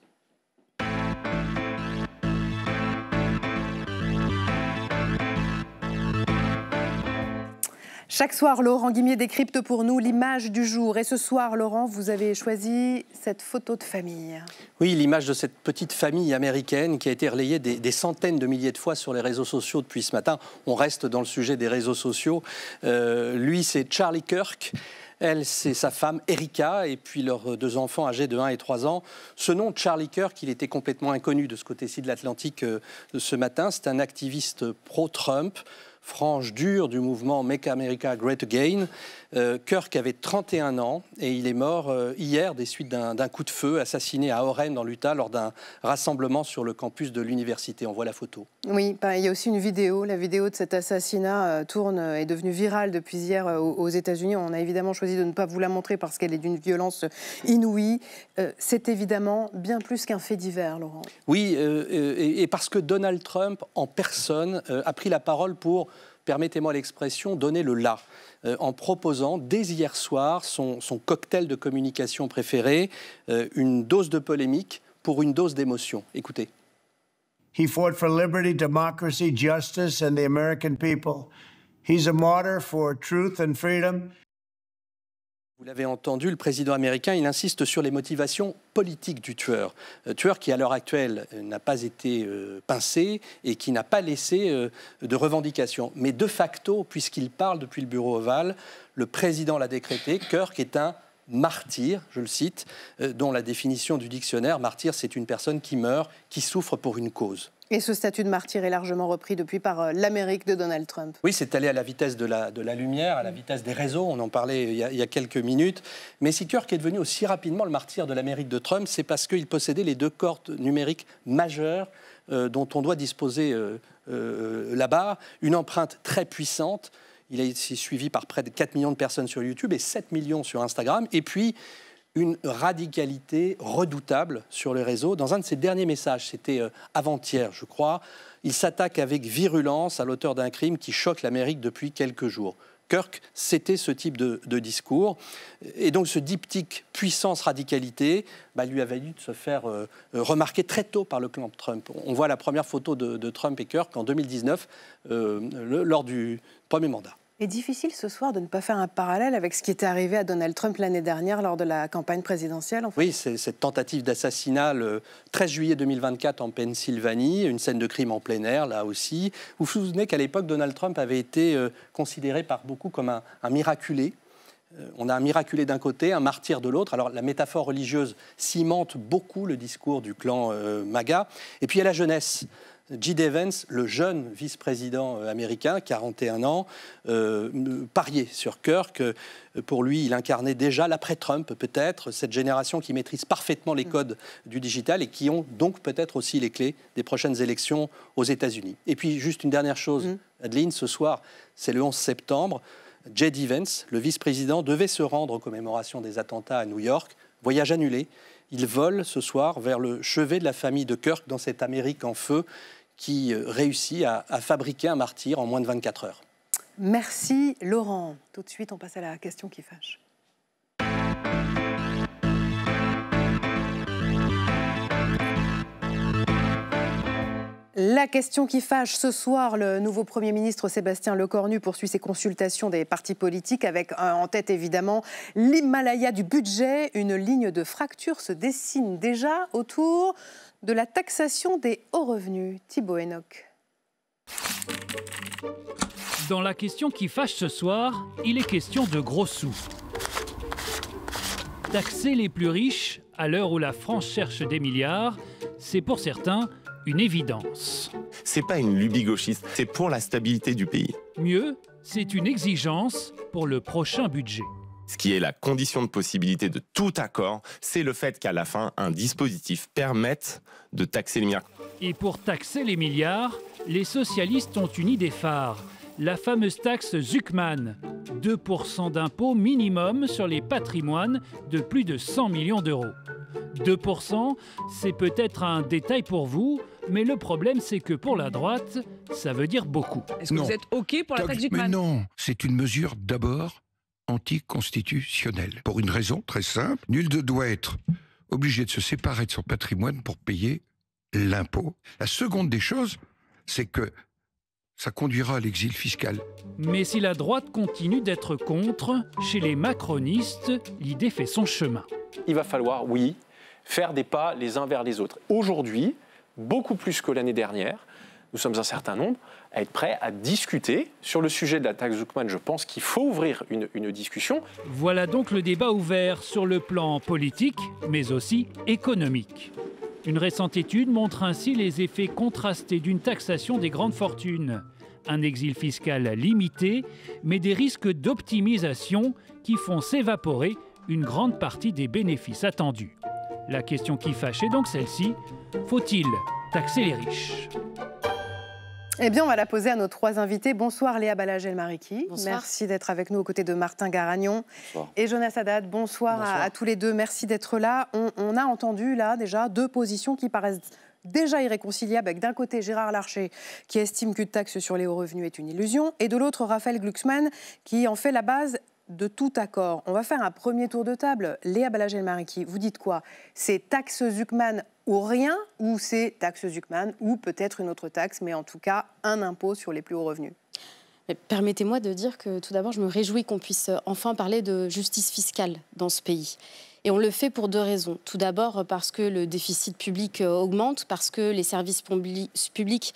S1: Chaque soir, Laurent Guimier décrypte pour nous l'image du jour. Et ce soir, Laurent, vous avez choisi cette photo de famille.
S3: Oui, l'image de cette petite famille américaine qui a été relayée des centaines de milliers de fois sur les réseaux sociaux depuis ce matin. On reste dans le sujet des réseaux sociaux. Lui, c'est Charlie Kirk. Elle, c'est sa femme Erika et puis leurs 2 enfants âgés de 1 et 3 ans. Ce nom, Charlie Kirk, il était complètement inconnu de ce côté-ci de l'Atlantique ce matin. C'est un activiste pro-Trump, frange dure du mouvement Make America Great Again. Kirk avait 31 ans et il est mort hier des suites d'un coup de feu, assassiné à Oren dans l'Utah lors d'un rassemblement sur le campus de l'université. On voit la photo.
S1: Oui, il y a aussi une vidéo. La vidéo de cet assassinat est devenue virale depuis hier aux États-Unis. On a évidemment choisi de ne pas vous la montrer parce qu'elle est d'une violence inouïe. C'est évidemment bien plus qu'un fait divers, Laurent.
S3: Oui, et parce que Donald Trump en personne a pris la parole pour, permettez-moi l'expression, donner le là, en proposant dès hier soir son cocktail de communication préféré, une dose de polémique pour une dose d'émotion. Écoutez.
S21: He fought for liberty, democracy, justice and the American people. He's a martyr for truth and freedom.
S3: Vous l'avez entendu, le président américain, il insiste sur les motivations politiques du tueur. Tueur qui, à l'heure actuelle, n'a pas été pincé et qui n'a pas laissé de revendications. Mais de facto, puisqu'il parle depuis le bureau ovale, le président l'a décrété, Kirk est un martyr, je le cite, dont la définition du dictionnaire, martyr, c'est une personne qui meurt, qui souffre pour une cause.
S1: Et ce statut de martyr est largement repris depuis par l'Amérique de Donald Trump.
S3: Oui, c'est allé à la vitesse de la lumière, à la vitesse des réseaux. On en parlait il y a quelques minutes. Mais si Kirk est devenu aussi rapidement le martyr de l'Amérique de Trump, c'est parce qu'il possédait les 2 cordes numériques majeures dont on doit disposer là-bas. Une empreinte très puissante. Il a été suivi par près de 4 millions de personnes sur YouTube et 7 millions sur Instagram. Et puis, une radicalité redoutable sur le réseau. Dans un de ses derniers messages, c'était avant-hier, je crois, il s'attaque avec virulence à l'auteur d'un crime qui choque l'Amérique depuis quelques jours. Kirk, c'était ce type de discours. Et donc ce diptyque puissance-radicalité lui avait dû se faire remarquer très tôt par le clan Trump. On voit la première photo de Trump et Kirk en 2019, lors du premier mandat.
S1: C'est difficile ce soir de ne pas faire un parallèle avec ce qui était arrivé à Donald Trump l'année dernière lors de la campagne présidentielle. En fait.
S3: Oui, c'est cette tentative d'assassinat le 13 juillet 2024 en Pennsylvanie, une scène de crime en plein air là aussi. Vous vous souvenez qu'à l'époque, Donald Trump avait été considéré par beaucoup comme un miraculé. On a un miraculé d'un côté, un martyr de l'autre. Alors la métaphore religieuse cimente beaucoup le discours du clan MAGA. Et puis il y a la jeunesse. J.D. Vance, le jeune vice-président américain, 41 ans, pariait sur Kirk. Pour lui, il incarnait déjà l'après-Trump, peut-être, cette génération qui maîtrise parfaitement les codes du digital et qui ont donc peut-être aussi les clés des prochaines élections aux États-Unis. Et puis, juste une dernière chose, Adeline, ce soir, c'est le 11 septembre. J.D. Vance, le vice-président, devait se rendre aux commémorations des attentats à New York. Voyage annulé. Il vole ce soir vers le chevet de la famille de Kirk dans cette Amérique en feu qui réussit à fabriquer un martyr en moins de 24 heures.
S1: Merci Laurent. Tout de suite, on passe à la question qui fâche. La question qui fâche ce soir, le nouveau Premier ministre Sébastien Lecornu poursuit ses consultations des partis politiques avec en tête évidemment l'Himalaya du budget. Une ligne de fracture se dessine déjà autour de la taxation des hauts revenus. Thibaut Enoch.
S22: Dans la question qui fâche ce soir, il est question de gros sous. Taxer les plus riches à l'heure où la France cherche des milliards, c'est pour certains une évidence.
S23: C'est pas une lubie gauchiste, c'est pour la stabilité du pays.
S22: Mieux, c'est une exigence pour le prochain budget.
S23: Ce qui est la condition de possibilité de tout accord, c'est le fait qu'à la fin, un dispositif permette de taxer les milliards.
S22: Et pour taxer les milliards, les socialistes ont une idée phare. La fameuse taxe Zuckman, 2% d'impôt minimum sur les patrimoines de plus de 100 millions d'euros. 2%, c'est peut-être un détail pour vous, mais le problème c'est que pour la droite, ça veut dire beaucoup.
S24: Est-ce que vous êtes OK pour la taxe Zuckman ?
S25: Mais non, c'est une mesure d'abord anticonstitutionnelle. Pour une raison très simple, nul ne doit être obligé de se séparer de son patrimoine pour payer l'impôt. La seconde des choses, c'est que ça conduira à l'exil fiscal.
S22: Mais si la droite continue d'être contre, chez les macronistes, l'idée fait son chemin.
S5: Il va falloir, oui, faire des pas les uns vers les autres. Aujourd'hui, beaucoup plus que l'année dernière, nous sommes un certain nombre à être prêts à discuter sur le sujet de la taxe Zuckman. Je pense qu'il faut ouvrir une discussion.
S22: Voilà donc le débat ouvert sur le plan politique, mais aussi économique. Une récente étude montre ainsi les effets contrastés d'une taxation des grandes fortunes. Un exil fiscal limité, mais des risques d'optimisation qui font s'évaporer une grande partie des bénéfices attendus. La question qui fâche est donc celle-ci, faut-il taxer les riches ?
S1: Eh bien, on va la poser à nos trois invités. Bonsoir Léa Balagel-Mariki.
S7: Bonsoir.
S1: Merci d'être avec nous aux côtés de Martin Garagnon. Et Jonas Haddad. Bonsoir. À tous les deux. Merci d'être là. On a entendu là déjà deux positions qui paraissent déjà irréconciliables, avec d'un côté Gérard Larcher qui estime qu'une taxe sur les hauts revenus est une illusion, et de l'autre Raphaël Glucksmann qui en fait la base de tout accord. On va faire un premier tour de table. Léa Balagel-Mariki, vous dites quoi? C'est taxe Zuckman ou rien, ou c'est taxe Zuckman ou peut-être une autre taxe, mais en tout cas un impôt sur les plus hauts revenus?
S7: Permettez-moi de dire que tout d'abord, je me réjouis qu'on puisse enfin parler de justice fiscale dans ce pays. Et on le fait pour deux raisons. Tout d'abord parce que le déficit public augmente, parce que les services publics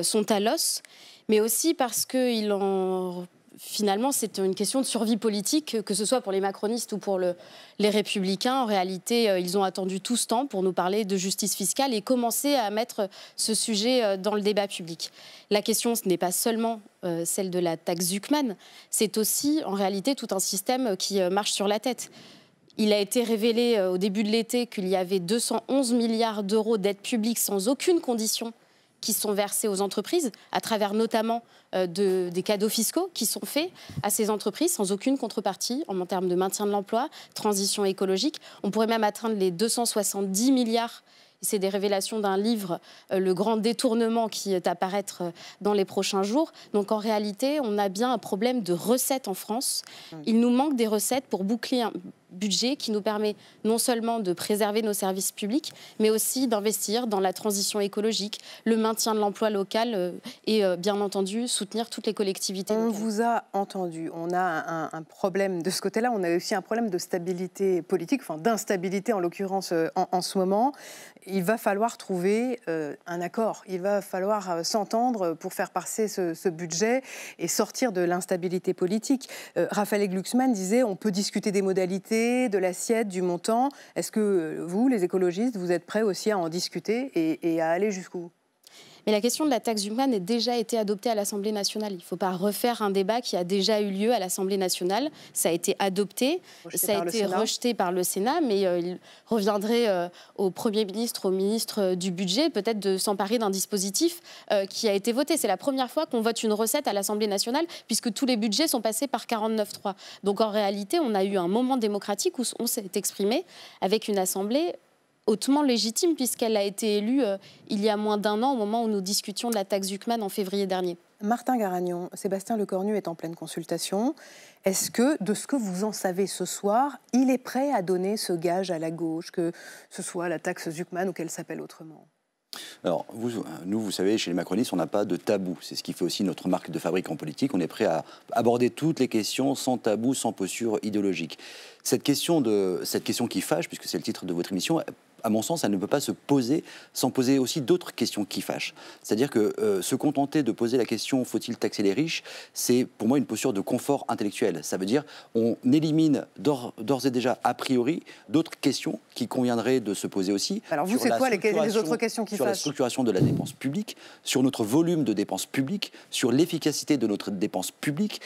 S7: sont à l'os, mais aussi parce qu'il en... Finalement, c'est une question de survie politique, que ce soit pour les macronistes ou pour les républicains. En réalité, ils ont attendu tout ce temps pour nous parler de justice fiscale et commencer à mettre ce sujet dans le débat public. La question, ce n'est pas seulement celle de la taxe Zuckman, c'est aussi en réalité tout un système qui marche sur la tête. Il a été révélé au début de l'été qu'il y avait 211 milliards d'euros d'aides publiques sans aucune condition qui sont versés aux entreprises, à travers notamment des cadeaux fiscaux qui sont faits à ces entreprises sans aucune contrepartie en termes de maintien de l'emploi, transition écologique. On pourrait même atteindre les 270 milliards. C'est des révélations d'un livre, Le Grand Détournement, qui est à paraître dans les prochains jours. Donc en réalité, on a bien un problème de recettes en France. Il nous manque des recettes pour boucler un budget qui nous permet non seulement de préserver nos services publics, mais aussi d'investir dans la transition écologique, le maintien de l'emploi local et bien entendu soutenir toutes les collectivités locales.
S1: On vous a entendu. On a un problème de ce côté-là. On a aussi un problème de stabilité politique, enfin d'instabilité en l'occurrence en ce moment. Il va falloir trouver un accord. Il va falloir s'entendre pour faire passer ce budget et sortir de l'instabilité politique. Raphaël Glucksmann disait on peut discuter des modalités, de l'assiette, du montant. Est-ce que vous, les écologistes, vous êtes prêts aussi à en discuter et à aller jusqu'où ?
S7: Mais la question de la taxe Zuckman a déjà été adoptée à l'Assemblée nationale. Il ne faut pas refaire un débat qui a déjà eu lieu à l'Assemblée nationale. Ça a été adopté, ça a été rejeté par le Sénat, mais il reviendrait au Premier ministre, au ministre du Budget, peut-être de s'emparer d'un dispositif qui a été voté. C'est la première fois qu'on vote une recette à l'Assemblée nationale, puisque tous les budgets sont passés par 49.3. Donc en réalité, on a eu un moment démocratique où on s'est exprimé avec une Assemblée hautement légitime puisqu'elle a été élue il y a moins d'un an au moment où nous discutions de la taxe Zuckman en février dernier.
S1: Martin Garagnon, Sébastien Lecornu est en pleine consultation. Est-ce que, de ce que vous en savez ce soir, il est prêt à donner ce gage à la gauche, que ce soit la taxe Zuckman ou qu'elle s'appelle autrement ?
S9: Alors, nous, vous savez, chez les macronistes, on n'a pas de tabou. C'est ce qui fait aussi notre marque de fabrique en politique. On est prêt à aborder toutes les questions sans tabou, sans posture idéologique. Cette question qui fâche, puisque c'est le titre de votre émission, à mon sens, elle ne peut pas se poser sans poser aussi d'autres questions qui fâchent. C'est-à-dire que se contenter de poser la question « faut-il taxer les riches ?» c'est pour moi une posture de confort intellectuel. Ça veut dire on élimine d'ores et déjà a priori d'autres questions qui conviendraient de se poser aussi.
S1: Alors vous, c'est quoi les autres questions qui fâchent ? Sur la
S9: structuration de la dépense publique, sur notre volume de dépenses publiques, sur l'efficacité de notre dépense publique.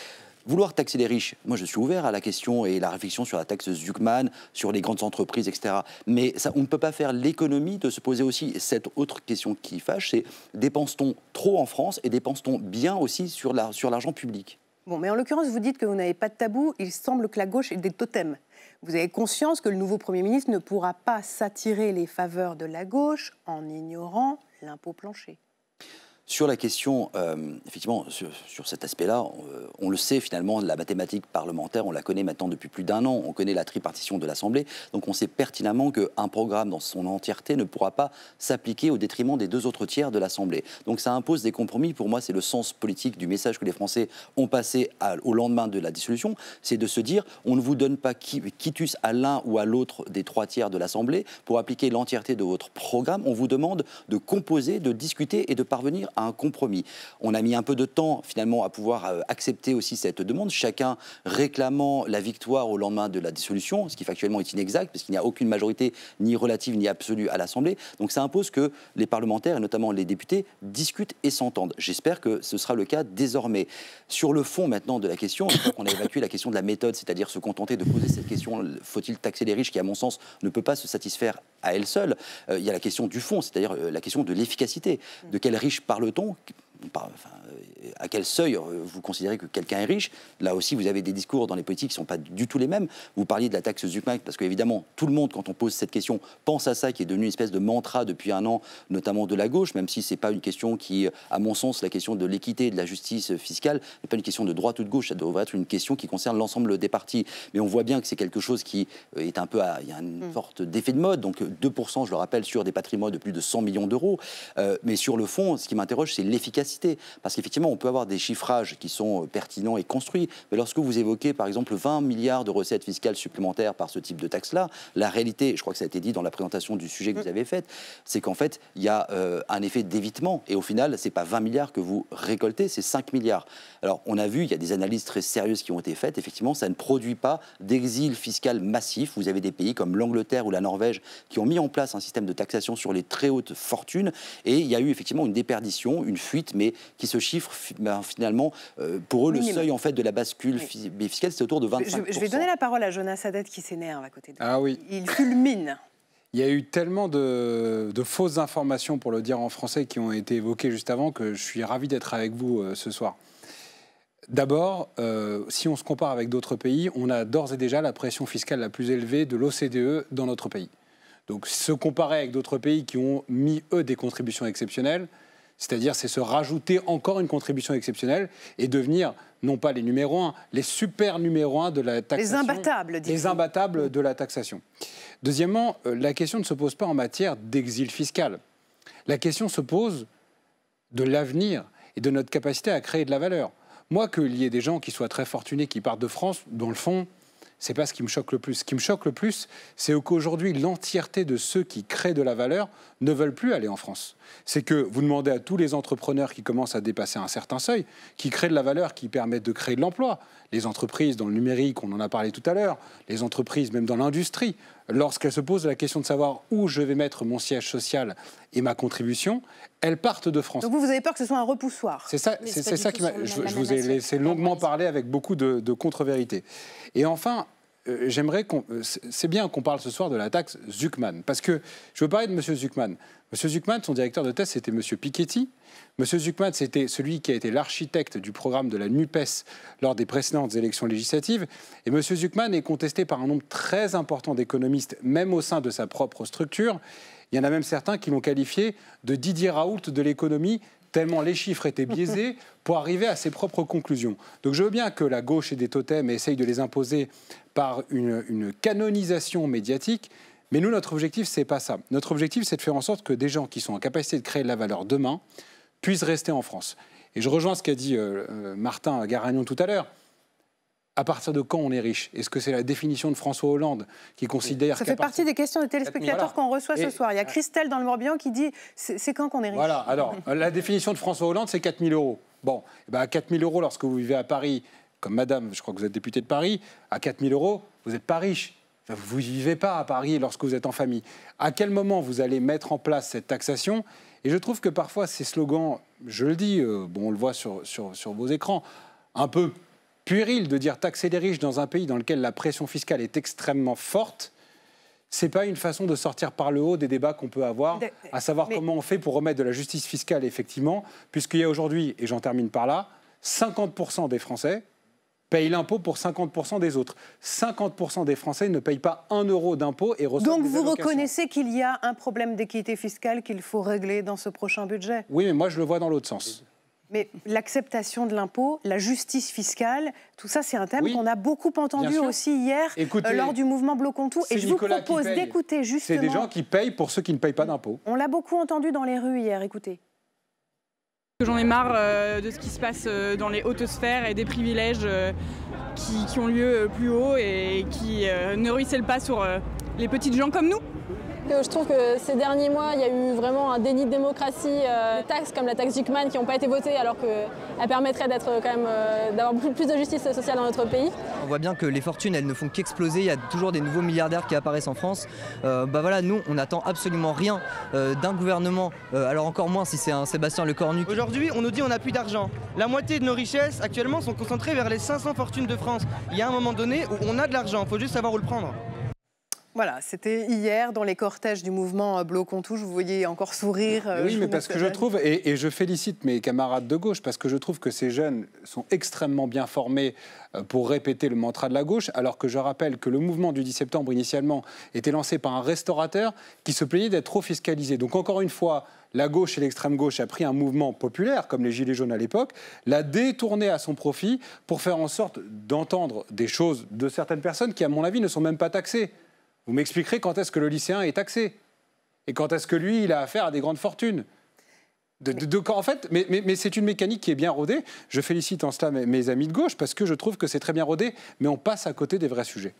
S9: Vouloir taxer les riches, moi je suis ouvert à la question et la réflexion sur la taxe Zuckman, sur les grandes entreprises, etc. Mais ça, on ne peut pas faire l'économie de se poser aussi cette autre question qui fâche, c'est dépense-t-on trop en France et dépense-t-on bien aussi sur l'argent public ?
S1: Bon, mais en l'occurrence, vous dites que vous n'avez pas de tabou, il semble que la gauche ait des totems. Vous avez conscience que le nouveau Premier ministre ne pourra pas s'attirer les faveurs de la gauche en ignorant l'impôt plancher ?
S9: Sur la question, effectivement, sur cet aspect-là, on le sait finalement, la mathématique parlementaire, on la connaît maintenant depuis plus d'1 an, on connaît la tripartition de l'Assemblée, donc on sait pertinemment qu'un programme dans son entièreté ne pourra pas s'appliquer au détriment des 2 autres tiers de l'Assemblée. Donc ça impose des compromis. Pour moi, c'est le sens politique du message que les Français ont passé au lendemain de la dissolution, c'est de se dire, on ne vous donne pas quitus à l'un ou à l'autre des 3 tiers de l'Assemblée pour appliquer l'entièreté de votre programme, on vous demande de composer, de discuter et de parvenir à un compromis. On a mis un peu de temps finalement à pouvoir accepter aussi cette demande, chacun réclamant la victoire au lendemain de la dissolution, ce qui factuellement est inexact parce qu'il n'y a aucune majorité ni relative ni absolue à l'Assemblée. Donc ça impose que les parlementaires et notamment les députés discutent et s'entendent. J'espère que ce sera le cas désormais. Sur le fond maintenant de la question, je crois qu'on a évacué la question de la méthode, c'est-à-dire se contenter de poser cette question, faut-il taxer les riches, qui à mon sens ne peut pas se satisfaire à elle seule. Il y a la question du fond, c'est-à-dire la question de l'efficacité. De quels riches parle-t-on ? À quel seuil vous considérez que quelqu'un est riche? Là aussi, vous avez des discours dans les politiques qui ne sont pas du tout les mêmes. Vous parliez de la taxe Zuckman, parce qu'évidemment, tout le monde, quand on pose cette question, pense à ça, qui est devenu une espèce de mantra depuis 1 an, notamment de la gauche, même si ce n'est pas une question qui, à mon sens, la question de l'équité et de la justice fiscale, n'est pas une question de droite ou de gauche, ça devrait être une question qui concerne l'ensemble des partis. Mais on voit bien que c'est quelque chose qui est un peu... Il y a une sorte d'effet de mode, donc 2%, je le rappelle, sur des patrimoines de plus de 100 millions d'euros. Mais sur le fond, ce qui m'interroge, c'est l'efficacité. Parce qu'effectivement, on peut avoir des chiffrages qui sont pertinents et construits, mais lorsque vous évoquez, par exemple, 20 milliards de recettes fiscales supplémentaires par ce type de taxe-là, la réalité, je crois que ça a été dit dans la présentation du sujet que vous avez faite, c'est qu'en fait, il y a un effet d'évitement, et au final, ce n'est pas 20 milliards que vous récoltez, c'est 5 milliards. Alors, on a vu, il y a des analyses très sérieuses qui ont été faites, effectivement, ça ne produit pas d'exil fiscal massif. Vous avez des pays comme l'Angleterre ou la Norvège qui ont mis en place un système de taxation sur les très hautes fortunes, et il y a eu effectivement une déperdition, une fuite, mais qui se chiffre finalement, pour eux, le seuil en fait de la bascule fiscale, c'est autour de 25%.
S1: Je vais donner la parole à Jonas Haddad qui s'énerve à côté de
S3: Ah oui.
S1: Il fulmine.
S3: Il y a eu tellement de fausses informations, pour le dire en français, qui ont été évoquées juste avant, que je suis ravi d'être avec vous ce soir. D'abord, si on se compare avec d'autres pays, on a d'ores et déjà la pression fiscale la plus élevée de l'OCDE dans notre pays. Donc se comparer avec d'autres pays qui ont mis, eux, des contributions exceptionnelles, c'est-à-dire, c'est se rajouter encore une contribution exceptionnelle et devenir, non pas les numéros 1, les super numéros 1 de la taxation.
S1: Les imbattables,
S3: les imbattables de la taxation. Deuxièmement, la question ne se pose pas en matière d'exil fiscal. La question se pose de l'avenir et de notre capacité à créer de la valeur. Moi, qu'il y ait des gens qui soient très fortunés, qui partent de France, dans le fond, c'est pas ce qui me choque le plus. Ce qui me choque le plus, c'est qu'aujourd'hui, l'entièreté de ceux qui créent de la valeur ne veulent plus aller en France. C'est que vous demandez à tous les entrepreneurs qui commencent à dépasser un certain seuil, qui créent de la valeur, qui permettent de créer de l'emploi. Les entreprises dans le numérique, on en a parlé tout à l'heure, les entreprises même dans l'industrie, lorsqu'elles se posent la question de savoir où je vais mettre mon siège social et ma contribution, elles partent de France.
S1: Donc vous avez peur que ce soit un repoussoir?
S3: C'est ça, c'est ça qui m'a... Je vous ai laissé longuement parler avec beaucoup de contre-vérités. Et enfin, j'aimerais qu'on... C'est bien qu'on parle ce soir de la taxe Zuckman, parce que je veux parler de M. Zuckman. M. Zuckman, son directeur de thèse, c'était M. Piketty. M. Zuckman, c'était celui qui a été l'architecte du programme de la NUPES lors des précédentes élections législatives. Et M. Zuckman est contesté par un nombre très important d'économistes, même au sein de sa propre structure. Il y en a même certains qui l'ont qualifié de Didier Raoult de l'économie, tellement les chiffres étaient biaisés pour arriver à ses propres conclusions. Donc je veux bien que la gauche ait des totems et essaye de les imposer par une canonisation médiatique, mais nous, notre objectif, c'est pas ça. Notre objectif, c'est de faire en sorte que des gens qui sont en capacité de créer de la valeur demain puissent rester en France. Et je rejoins ce qu'a dit Martin Garagnon tout à l'heure. À partir de quand on est riche? Est-ce que c'est la définition de François Hollande qui considère...
S1: Ça fait partie des questions des téléspectateurs qu'on reçoit ce soir. Il y a Christelle dans le Morbihan qui dit c'est quand qu'on est riche?
S3: Voilà, alors la définition de François Hollande, c'est 4 000 €. Bon, à 4 000 €, lorsque vous vivez à Paris, comme madame, je crois que vous êtes députée de Paris, à 4 000 €, vous n'êtes pas riche. Vous ne vivez pas à Paris lorsque vous êtes en famille. À quel moment vous allez mettre en place cette taxation? Et je trouve que parfois ces slogans, je le dis, bon, on le voit sur vos écrans, un peu puéril de dire taxer les riches dans un pays dans lequel la pression fiscale est extrêmement forte, c'est pas une façon de sortir par le haut des débats qu'on peut avoir, à savoir comment on fait pour remettre de la justice fiscale, effectivement, puisqu'il y a aujourd'hui, et j'en termine par là, 50% des Français
S8: payent l'impôt pour 50% des autres. 50% des Français ne payent pas 1 euro d'impôt et reçoivent
S1: Donc
S8: des
S1: vous
S8: allocations.
S1: reconnaissez qu'il y a un problème d'équité fiscale qu'il faut régler dans ce prochain budget?
S8: Oui, mais moi je le vois dans l'autre sens.
S1: Mais l'acceptation de l'impôt, la justice fiscale, tout ça c'est un thème qu'on a beaucoup entendu aussi hier lors du mouvement Bloquons tout. Et je vous propose d'écouter justement...
S8: C'est des gens qui payent pour ceux qui ne payent pas d'impôt.
S1: On l'a beaucoup entendu dans les rues hier, écoutez.
S24: J'en ai marre de ce qui se passe dans les hautes sphères et des privilèges qui ont lieu plus haut et qui ne ruissellent pas sur les petites gens comme nous.
S10: Je trouve que ces derniers mois, il y a eu vraiment un déni de démocratie. Des taxes comme la taxe Zuckman qui n'ont pas été votées alors qu'elles permettraient d'être quand même d'avoir plus de justice sociale dans notre pays.
S11: On voit bien que les fortunes, elles ne font qu'exploser. Il y a toujours des nouveaux milliardaires qui apparaissent en France. Voilà, nous, on n'attend absolument rien d'un gouvernement. Alors encore moins si c'est un Sébastien Lecornu.
S12: Aujourd'hui, on nous dit on n'a plus d'argent. La moitié de nos richesses actuellement sont concentrées vers les 500 fortunes de France. Il y a un moment donné où on a de l'argent. Il faut juste savoir où le prendre.
S1: Voilà, c'était hier dans les cortèges du mouvement Bloquons tout. Je vous voyais encore sourire.
S8: Oui, mais parce que je trouve, et je félicite mes camarades de gauche, parce que je trouve que ces jeunes sont extrêmement bien formés pour répéter le mantra de la gauche, alors que je rappelle que le mouvement du 10 septembre, initialement, était lancé par un restaurateur qui se plaignait d'être trop fiscalisé. Donc encore une fois, la gauche et l'extrême gauche a pris un mouvement populaire, comme les Gilets jaunes à l'époque, l'a détourné à son profit pour faire en sorte d'entendre des choses de certaines personnes qui, à mon avis, ne sont même pas taxées. Vous m'expliquerez quand est-ce que le lycéen est taxé et quand est-ce que lui, il a affaire à des grandes fortunes. En fait, mais c'est une mécanique qui est bien rodée. Je félicite en cela mes amis de gauche parce que je trouve que c'est très bien rodé, mais on passe à côté des vrais sujets.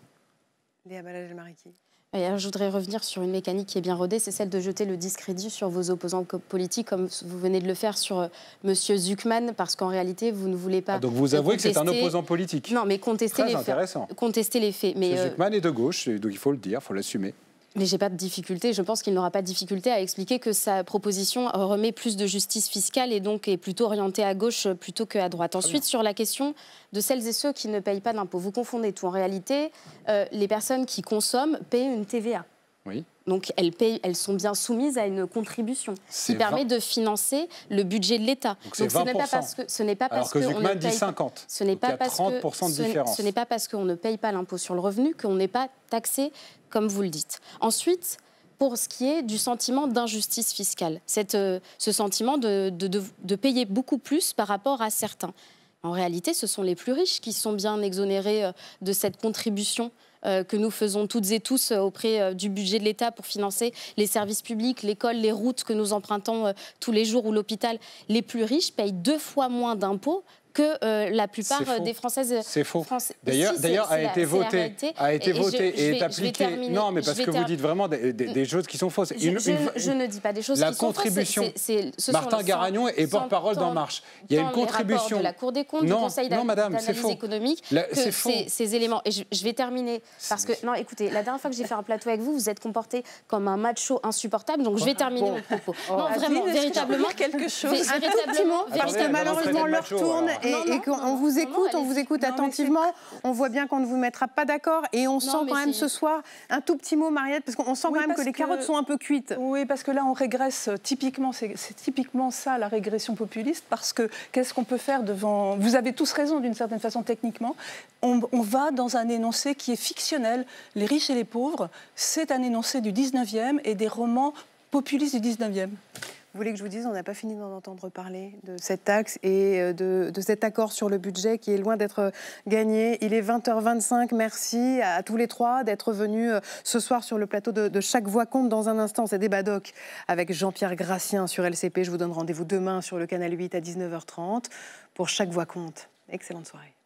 S1: Léa Balazs-Mariki.
S7: Alors, je voudrais revenir sur une mécanique qui est bien rodée, c'est celle de jeter le discrédit sur vos opposants politiques, comme vous venez de le faire sur M. Zuckman, parce qu'en réalité, vous ne voulez pas...
S8: donc vous avouez que c'est un opposant politique.
S7: Non, mais contester les faits. Contester les faits. Mais
S8: Zuckman est de gauche, donc il faut le dire, il faut l'assumer.
S7: Mais j'ai pas de difficulté, je pense qu'il n'aura pas de difficulté à expliquer que sa proposition remet plus de justice fiscale et donc est plutôt orientée à gauche plutôt qu'à droite. Ensuite, sur la question de celles et ceux qui ne payent pas d'impôts, vous confondez tout. En réalité, les personnes qui consomment payent une TVA.
S8: Oui.
S7: Donc elles sont bien soumises à une contribution qui permet de financer le budget de l'État.
S8: Donc ce n'est pas parce que alors que Zuckman dit 50.
S7: Ce n'est pas parce que
S8: 30% de différence.
S7: Ce n'est pas parce qu'on ne paye pas l'impôt sur le revenu qu'on n'est pas taxé comme vous le dites. Ensuite, pour ce qui est du sentiment d'injustice fiscale, ce sentiment de payer beaucoup plus par rapport à certains. En réalité, ce sont les plus riches qui sont bien exonérés de cette contribution que nous faisons toutes et tous auprès du budget de l'État pour financer les services publics, l'école, les routes que nous empruntons tous les jours ou l'hôpital. Les plus riches payent 2 fois moins d'impôts que la plupart des Françaises.
S8: C'est faux. D'ailleurs, a été voté et est appliqué. Non, mais parce que vous dites vraiment des choses qui sont fausses.
S7: Je ne dis pas des choses qui sont fausses.
S8: Martin Garagnon est porte-parole d'En Marche. Il y a une contribution
S7: de la Cour des comptes, du Conseil d'analyse économique, que ces éléments. Et je vais terminer parce que non, écoutez, la dernière fois que j'ai fait un plateau avec vous, vous êtes comporté comme un macho insupportable. Donc je vais terminer mon propos. Non, vraiment, véritablement
S1: quelque chose. Véritablement, malheureusement, l'heure tourne. Et qu'on vous écoute, attentivement. On voit bien qu'on ne vous mettra pas d'accord. Et on sent quand même ce soir un tout petit mot, Mariette, parce qu'on sent quand même que les carottes sont un peu cuites.
S2: Oui, parce que là, on régresse typiquement. C'est typiquement ça, la régression populiste. Parce que qu'est-ce qu'on peut faire devant... Vous avez tous raison, d'une certaine façon, techniquement. On va dans un énoncé qui est fictionnel. Les riches et les pauvres, c'est un énoncé du 19e et des romans populistes du 19e.
S1: Vous voulez que je vous dise, on n'a pas fini d'en entendre parler de cette taxe et de cet accord sur le budget qui est loin d'être gagné. Il est 20h25. Merci à tous les trois d'être venus ce soir sur le plateau de Chaque Voix compte. Dans un instant, c'est Débat Doc avec Jean-Pierre Grassien sur LCP. Je vous donne rendez-vous demain sur le Canal 8 à 19h30 pour Chaque Voix compte. Excellente soirée.